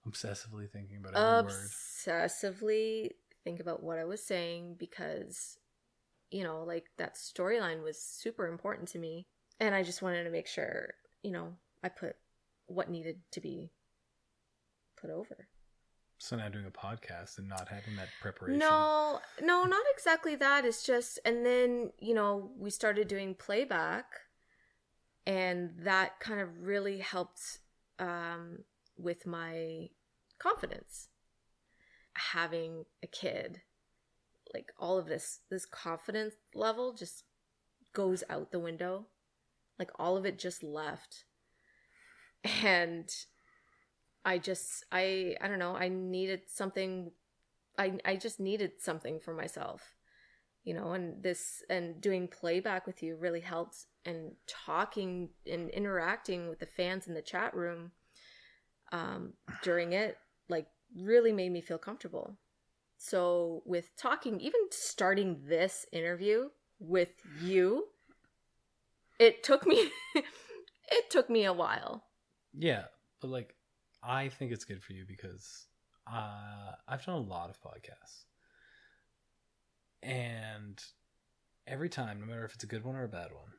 Obsessively thinking about every word.
Obsessively think about what I was saying because, like that storyline was super important to me. And I just wanted to make sure, I put what needed to be put over.
So now doing a podcast and not having that preparation.
No, not exactly that. It's just, and then, we started doing playback. And that kind of really helped with my confidence. having a kid, like all of this confidence level just goes out the window. Like all of it just left. And I don't know, I needed something. I just needed something for myself, you know, and doing playback with you really helped, and talking and interacting with the fans in the chat room during it, like really made me feel comfortable. So with talking, even starting this interview with you, it took me a while.
Yeah, but like I think it's good for you because I've done a lot of podcasts, and every time, no matter if it's a good one or a bad one,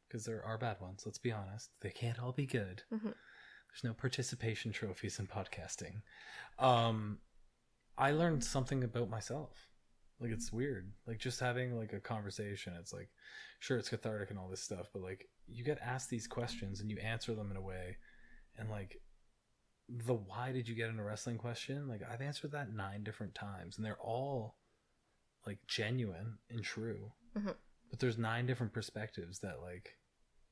because there are bad ones, let's be honest, they can't all be good. Mm-hmm. There's no participation trophies in podcasting. I learned something about myself. Like, it's weird. Like, just having like a conversation, it's like, sure, it's cathartic and all this stuff, but like you get asked these questions and you answer them in a way, and like the why did you get into wrestling question, like I've answered that 9 different times, and they're all like genuine and true. Mm-hmm. But there's 9 different perspectives that like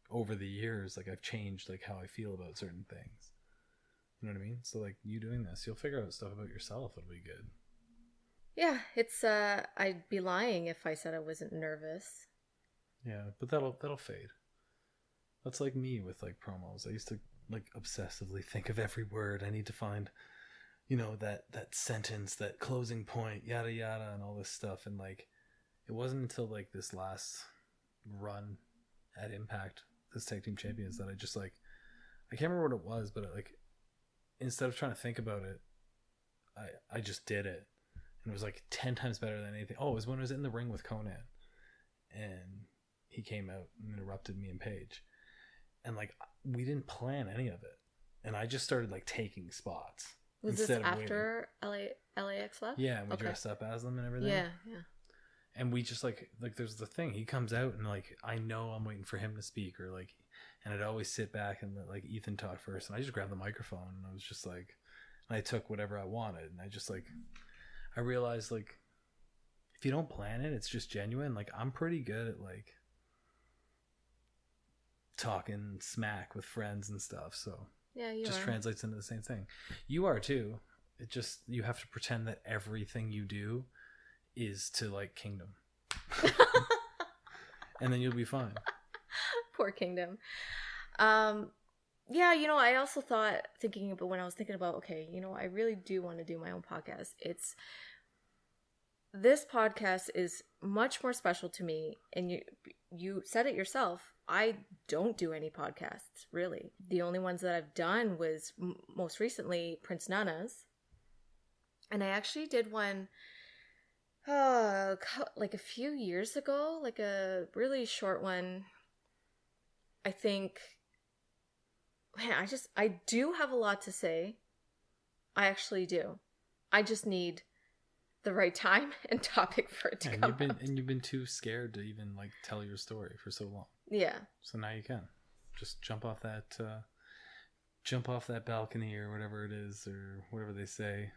over the years, like I've changed like how I feel about certain things. You know what I mean? So like you doing this, you'll figure out stuff about yourself. It'll be good.
Yeah, it's I'd be lying if I said I wasn't nervous.
Yeah, but that'll fade. That's like me with like promos. I used to like obsessively think of every word. I need to find, you know, that sentence, that closing point, yada yada, and all this stuff. And like it wasn't until like this last run at Impact, this tag team champions, that I just like, I can't remember what it was, but like instead of trying to think about it, I just did it, and it was like 10 times better than anything. Oh, it was when I was in the ring with Conan, and he came out and interrupted me and Paige, and like we didn't plan any of it, and I just started like taking spots.
Was this after LAX left?
Yeah, and we dressed up as them and everything.
Yeah.
And we just like there's the thing, he comes out and like I know I'm waiting for him to speak, or like, and I'd always sit back and let like Ethan talk first, and I just grabbed the microphone and I was just like, and I took whatever I wanted, and I just like, I realized like if you don't plan it, it's just genuine. Like I'm pretty good at like talking smack with friends and stuff, so
yeah, you
just translates into the same thing. You are too. It just, you have to pretend that everything you do is to like Kingdom. And then you'll be fine.
Poor Kingdom. Yeah, you know, I also thought, when I was thinking about, okay, you know, I really do want to do my own podcast. This podcast is much more special to me, and you said it yourself. I don't do any podcasts, really. The only ones that I've done was most recently Prince Nana's. And I actually did one like a few years ago, like a really short one. I think, man, I do have a lot to say. I actually do. I just need the right time and topic for it to come out.
And you've been too scared to even like tell your story for so long.
Yeah.
So now you can just jump off that balcony or whatever it is, or whatever they say.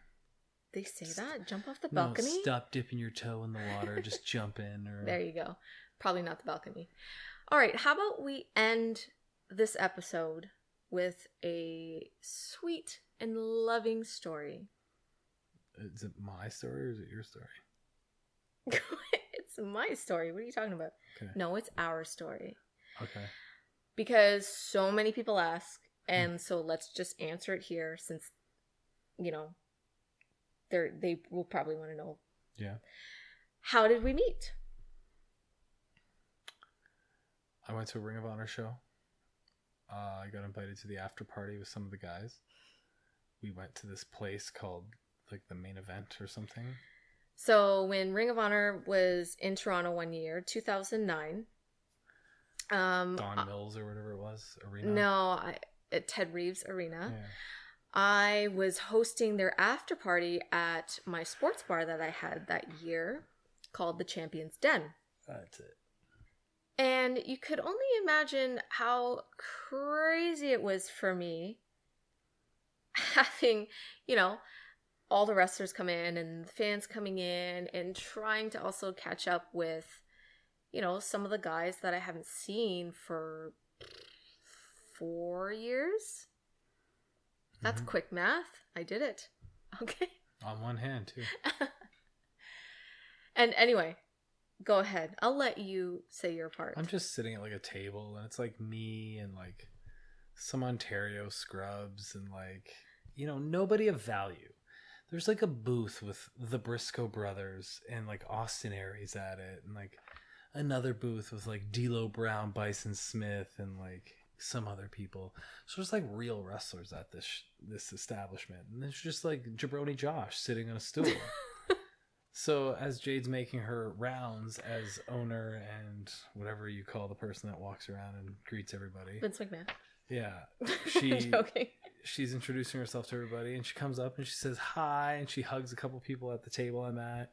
They say that? Jump off the balcony?
No, stop dipping your toe in the water. Just jump in. Or
there you go. Probably not the balcony. All right. How about we end this episode with a sweet and loving story?
Is it my story or is it your story?
It's my story. What are you talking about?
Okay.
No, it's our story.
Okay.
Because so many people ask, and so let's just answer it here, since, you know, they will probably want to know.
Yeah.
How did we meet?
I went to a Ring of Honor show. I got invited to the after party with some of the guys. We went to this place called like the Main Event or something.
So when Ring of Honor was in Toronto one year, 2009.
Don Mills or whatever it was, arena.
No, at Ted Reeves Arena.
Yeah.
I was hosting their after party at my sports bar that I had that year called the Champions Den.
That's it.
And you could only imagine how crazy it was for me having, you know, all the wrestlers come in and the fans coming in and trying to also catch up with, you know, some of the guys that I haven't seen for 4 years. That's quick math. I did it. Okay.
On one hand, too.
And anyway, go ahead. I'll let you say your part.
I'm just sitting at like a table, and it's like me and like some Ontario scrubs and like, you know, nobody of value. There's like a booth with the Briscoe brothers and like Austin Aries at it, and like another booth with like D'Lo Brown, Bison Smith, and like some other people. So there's like real wrestlers at this establishment, and there's just like Jabroni Josh sitting on a stool. So as Jade's making her rounds as owner and whatever you call the person that walks around and greets everybody,
Vince McMahon.
Yeah,
Joking.
She's introducing herself to everybody, and she comes up and she says hi, and she hugs a couple people at the table I'm at,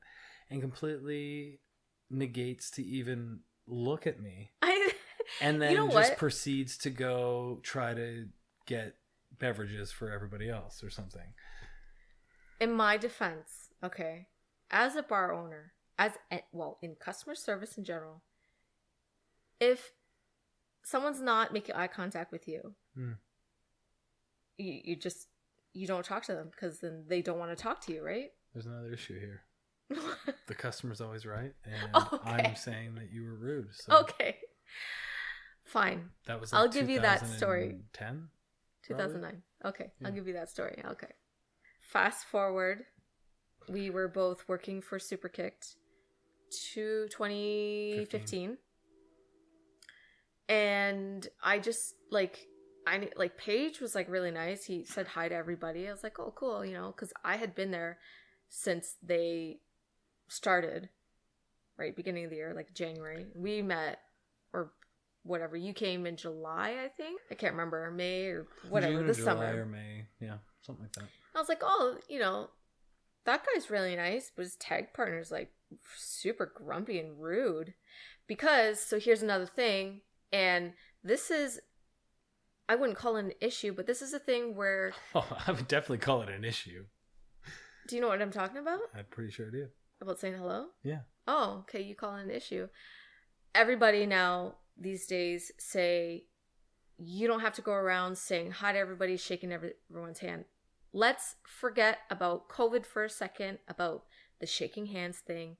and completely negates to even look at me. And then just proceeds to go try to get beverages for everybody else or something.
In my defense, okay, as a bar owner, in customer service in general, if someone's not making eye contact with you, you don't talk to them, because then they don't want to talk to you, right?
There's another issue here. The customer's always right, and I'm saying that you were rude. So.
Okay. Fine.
That was
I'll give you that story.
2009?
Okay. Yeah. I'll give you that story. Okay. Fast forward. We were both working for Superkicked to 2015. And I just Paige was like really nice. He said hi to everybody. I was like, oh, cool, you know, because I had been there since they started, right? Beginning of the year, like January. We met, or whatever. You came in July, I think. I can't remember, May or whatever.
June,
this
July
summer
or May, yeah, something like that.
I was like, oh, you know, that guy's really nice, but his tag partner's like super grumpy and rude. Because, so here's another thing, and this is, I wouldn't call it an issue, but this is a thing where...
Oh, I would definitely call it an issue.
Do you know what I'm talking about?
I'm pretty sure I do.
About saying hello?
Yeah.
Oh, okay, you call it an issue. Everybody now, these days, say, you don't have to go around saying hi to everybody, shaking everyone's hand. Let's forget about COVID for a second, about the shaking hands thing.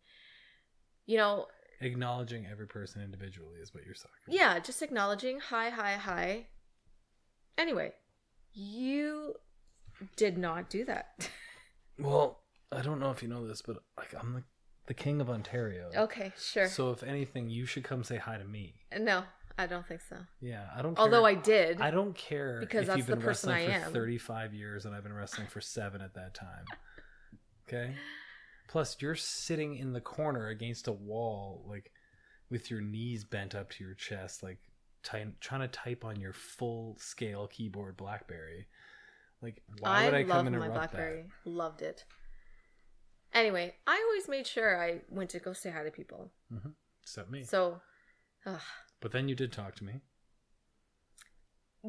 You know...
Acknowledging every person individually is what you're talking about.
Yeah, just acknowledging hi. Anyway, you did not do that.
Well, I don't know if you know this, but like I'm the king of Ontario.
Okay, sure.
So if anything, you should come say hi to me.
No, I don't think so.
Yeah, I don't care.
Although I did.
I don't care
because
if
that's
you've been
the person
wrestling
I
for
am.
35 years and I've been wrestling for 7 at that time. Okay? Plus, you're sitting in the corner against a wall, like with your knees bent up to your chest, like trying to type on your full-scale keyboard BlackBerry. Like, why would I come and interrupt that? I loved my BlackBerry.
Loved it. Anyway, I always made sure I went to go say hi to people.
Mm-hmm. Except me.
So,
but then you did talk to me.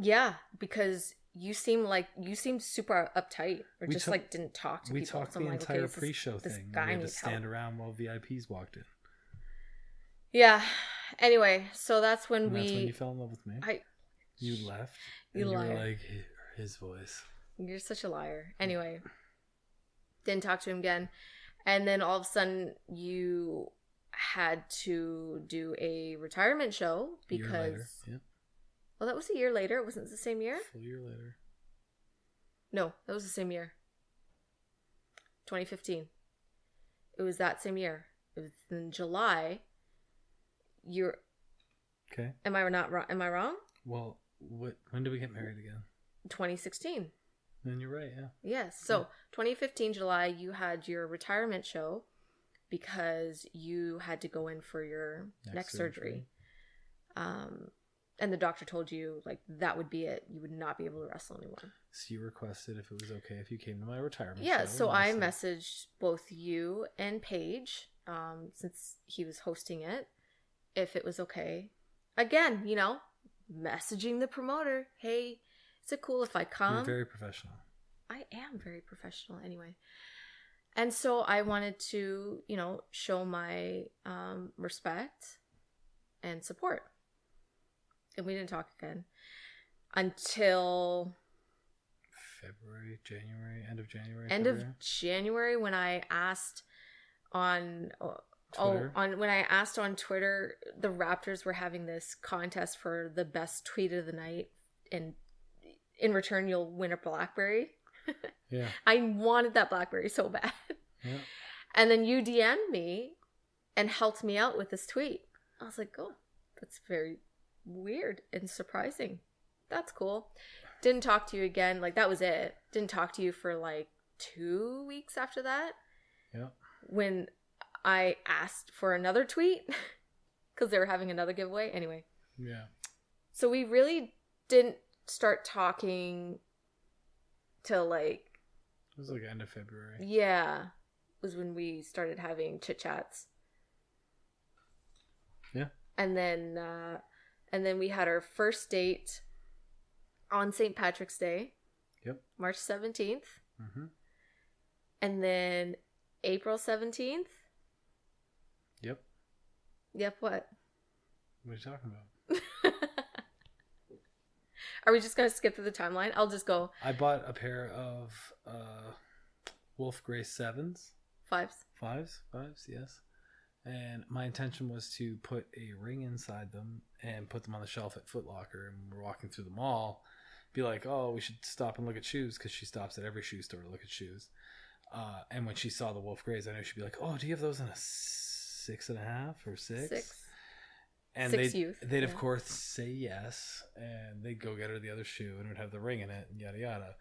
Yeah, because you seemed super uptight, or didn't talk to people.
We talked the entire pre-show thing. We had to stand around while VIPs walked in.
Yeah. Anyway, so that's when
that's when you fell in love with me. You left.
You
were like, his voice.
You're such a liar. Anyway, didn't talk to him again, and then all of a sudden you had to do a retirement show because.
A year later. Yeah.
Well, that was a year later. It wasn't the same year?
Full year later.
No, that was the same year. 2015. It was that same year. It was in July.
Okay.
Am I wrong?
Well, when did we get married again?
2016.
Then you're right, yeah.
Yes. So, 2015 July, you had your retirement show because you had to go in for your neck surgery. And the doctor told you, like, that would be it. You would not be able to wrestle anymore.
So you requested if it was okay if you came to my retirement show.
Yeah, so I messaged both you and Paige, since he was hosting it, if it was okay. Again, you know, messaging the promoter. Hey, is it cool if I come?
You're very professional.
I am very professional anyway. And so I wanted to, show my respect and support. And we didn't talk again until
February, January, end of January.
End
February?
of January, when I asked on
Twitter?
when I asked on Twitter, the Raptors were having this contest for the best tweet of the night, and in return you'll win a BlackBerry.
Yeah.
I wanted that BlackBerry so bad.
Yeah.
And then you DM'd me and helped me out with this tweet. I was like, oh, that's very weird and surprising. That's cool. Didn't talk to you again. Like, that was it. Didn't talk to you for like 2 weeks after that.
Yeah.
When I asked for another tweet because they were having another giveaway. Anyway.
Yeah.
So we really didn't start talking till like...
It was like end of February.
Yeah. Was when we started having chit chats.
Yeah.
And then we had our first date on St. Patrick's Day.
Yep.
March 17th.
Mm-hmm.
And then April 17th.
Yep.
Yep, what?
What are you talking about?
Are we just going to skip through the timeline? I'll just go.
I bought a pair of Wolf Gray 7s.
Fives,
Yes. And my intention was to put a ring inside them and put them on the shelf at Foot Locker. And we're walking through the mall, be like, oh, we should stop and look at shoes, because she stops at every shoe store to look at shoes. And when she saw the Wolf Grays, I knew she'd be like, oh, do you have those in a 6.5 or 6?
6.
And
6 youth.
They'd of course say yes, and they'd go get her the other shoe, and it would have the ring in it, and yada yada.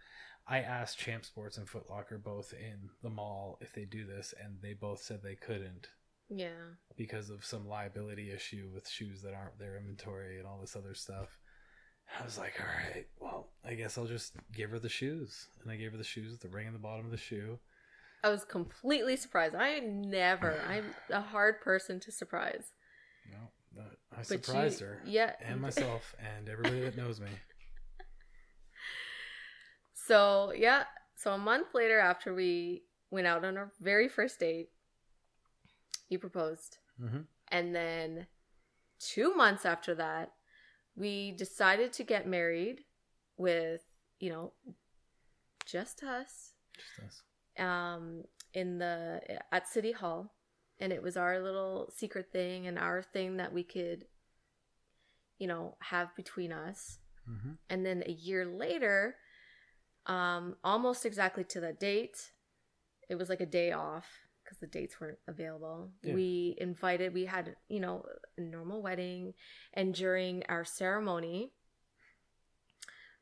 I asked Champ Sports and Foot Locker both in the mall if they do this, and they both said they couldn't.
Yeah.
Because of some liability issue with shoes that aren't their inventory and all this other stuff. I was like, all right, well, I guess I'll just give her the shoes. And I gave her the shoes with the ring in the bottom of the shoe.
I was completely surprised. I'm a hard person to surprise.
No, I surprised her.
Yeah.
And myself and everybody that knows me.
So, yeah. So a month later, after we went out on our very first date, you proposed.
Mm-hmm.
And then 2 months after that, we decided to get married with, just us.
Just us.
At City Hall. And it was our little secret thing and our thing that we could, have between us.
Mm-hmm.
And then a year later, almost exactly to that date, it was like a day off because the dates weren't available. Yeah. We had, a normal wedding. And during our ceremony,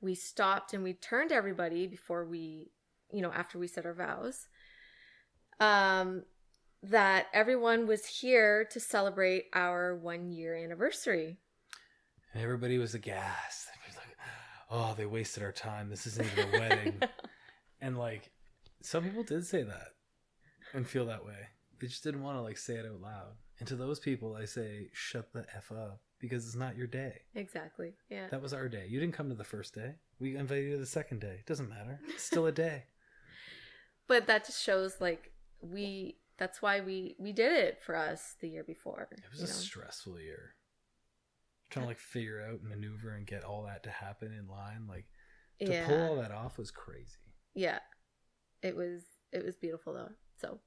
we stopped and we turned to everybody before we, after we said our vows, that everyone was here to celebrate our 1-year anniversary.
And everybody was aghast. They was like, oh, they wasted our time. This isn't even a wedding. And some people did say that and feel that way. They just didn't want to say it out loud. And to those people, I say, shut the F up, because it's not your day. Exactly. Yeah. That was our day. You didn't come to the first day. We invited you to the second day. It doesn't matter. It's still a day.
But that just shows that's why we did it for us the year before.
It was a stressful year. Trying to figure out, maneuver, and get all that to happen in line. To pull all that off was crazy. Yeah.
It was beautiful though. So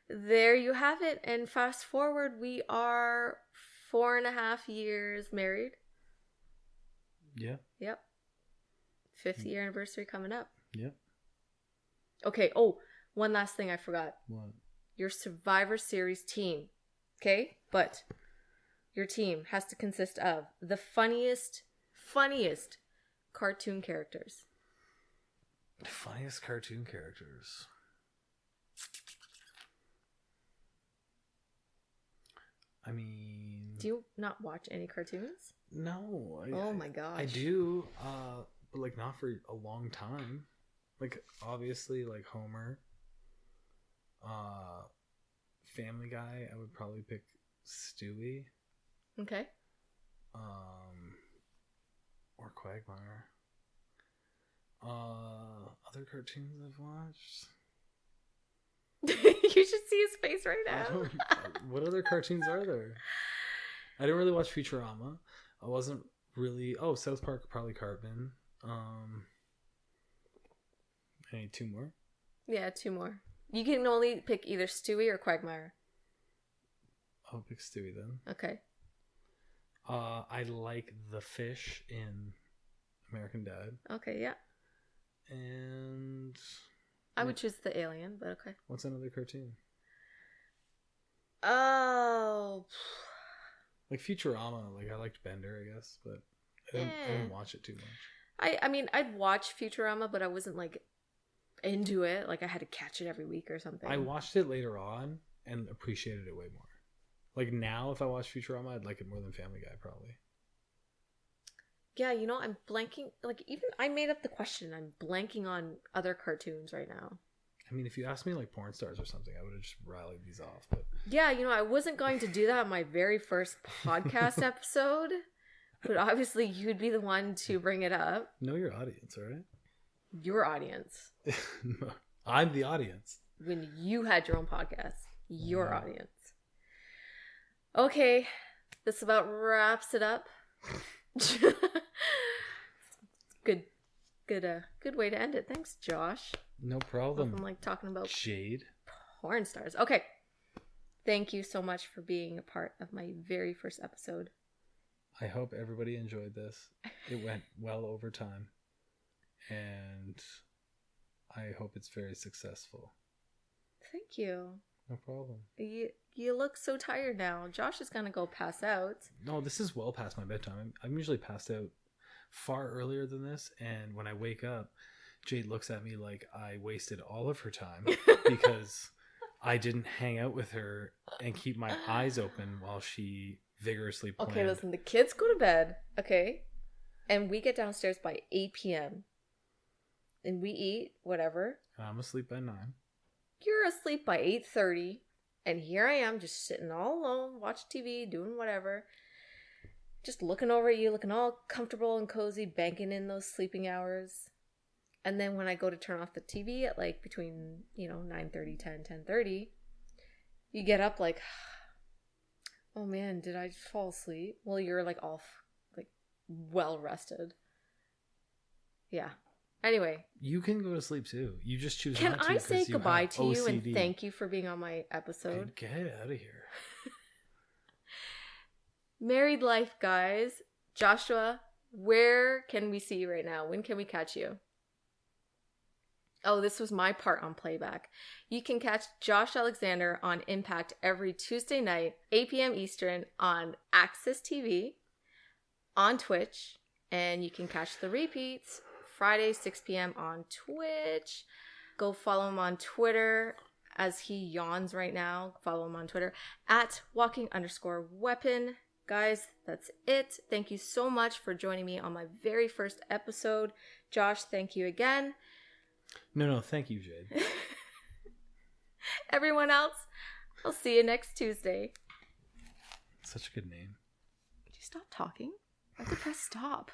there you have it. And fast forward, we are 4.5 years married.
Yeah.
Yep. 5th year anniversary coming up.
Yep.
Okay. Oh, one last thing I forgot.
What?
Your Survivor Series team. Okay? But your team has to consist of the funniest cartoon characters.
Funniest cartoon characters. I mean...
Do you not watch any cartoons?
No.
Oh my gosh.
I do, but not for a long time. Obviously, Homer. Family Guy, I would probably pick Stewie.
Okay.
Or Quagmire. Other cartoons I've watched.
You should see his face right now.
What other cartoons are there? I didn't really watch Futurama. I wasn't really... Oh, South Park, probably Cartman. I need 2 more.
Yeah, 2 more. You can only pick either Stewie or Quagmire.
I'll pick Stewie then.
Okay.
I like the fish in American Dad.
Okay, yeah.
And...
I would choose the alien, but okay.
What's another cartoon?
Oh...
Like Futurama, like I liked Bender, I guess, but I didn't watch it too much.
I mean, I'd watch Futurama, but I wasn't like into it. Like I had to catch it every week or something.
I watched it later on and appreciated it way more. Like now, if I watch Futurama, I'd like it more than Family Guy, probably.
Yeah, you know, I'm blanking. Like even I made up the question. I'm blanking on other cartoons right now.
I mean, if you asked me like porn stars or something, I would have just rallied these off. But
yeah, you know, I wasn't going to do that on my very first podcast episode, but obviously you'd be the one to bring it up.
Know your audience, all right?
Your audience.
I'm the audience.
When you had your own podcast, your audience. Okay, this about wraps it up. Good way to end it. Thanks, Josh.
No problem.
I'm like talking about
Jade.
Porn stars. Okay. Thank you so much for being a part of my very first episode.
I hope everybody enjoyed this. It went well over time. And I hope it's very successful.
Thank you.
No problem.
You look so tired now. Josh is going to go pass out.
No, this is well past my bedtime. I'm usually passed out far earlier than this. And when I wake up, Jade looks at me like I wasted all of her time because I didn't hang out with her and keep my eyes open while she vigorously planned.
Okay, listen, the kids go to bed, okay? And we get downstairs by 8 p.m. And we eat, whatever.
I'm asleep by 9.
You're asleep by 8:30. And here I am just sitting all alone, watching TV, doing whatever. Just looking over at you, looking all comfortable and cozy, banking in those sleeping hours. And then when I go to turn off the TV at like between, 9:30, 10:30, you get up like, oh man, did I just fall asleep? Well, you're like all well rested. Yeah. Anyway.
You can go to sleep too. You just choose
Can
not to.
I say goodbye to you and
OCD.
thank you for being on my episode?
Get out of here.
Married life, guys. Joshua, where can we see you right now? When can we catch you? Oh, this was my part on playback. You can catch Josh Alexander on Impact every Tuesday night, 8 p.m. Eastern on Access TV, on Twitch, and you can catch the repeats Friday, 6 p.m. on Twitch. Go follow him on Twitter as he yawns right now. Follow him on Twitter at walking_weapon. Guys, that's it. Thank you so much for joining me on my very first episode. Josh, thank you again.
No, thank you, Jade.
Everyone else, I'll see you next Tuesday.
Such a good name.
Could you stop talking? I have to press stop.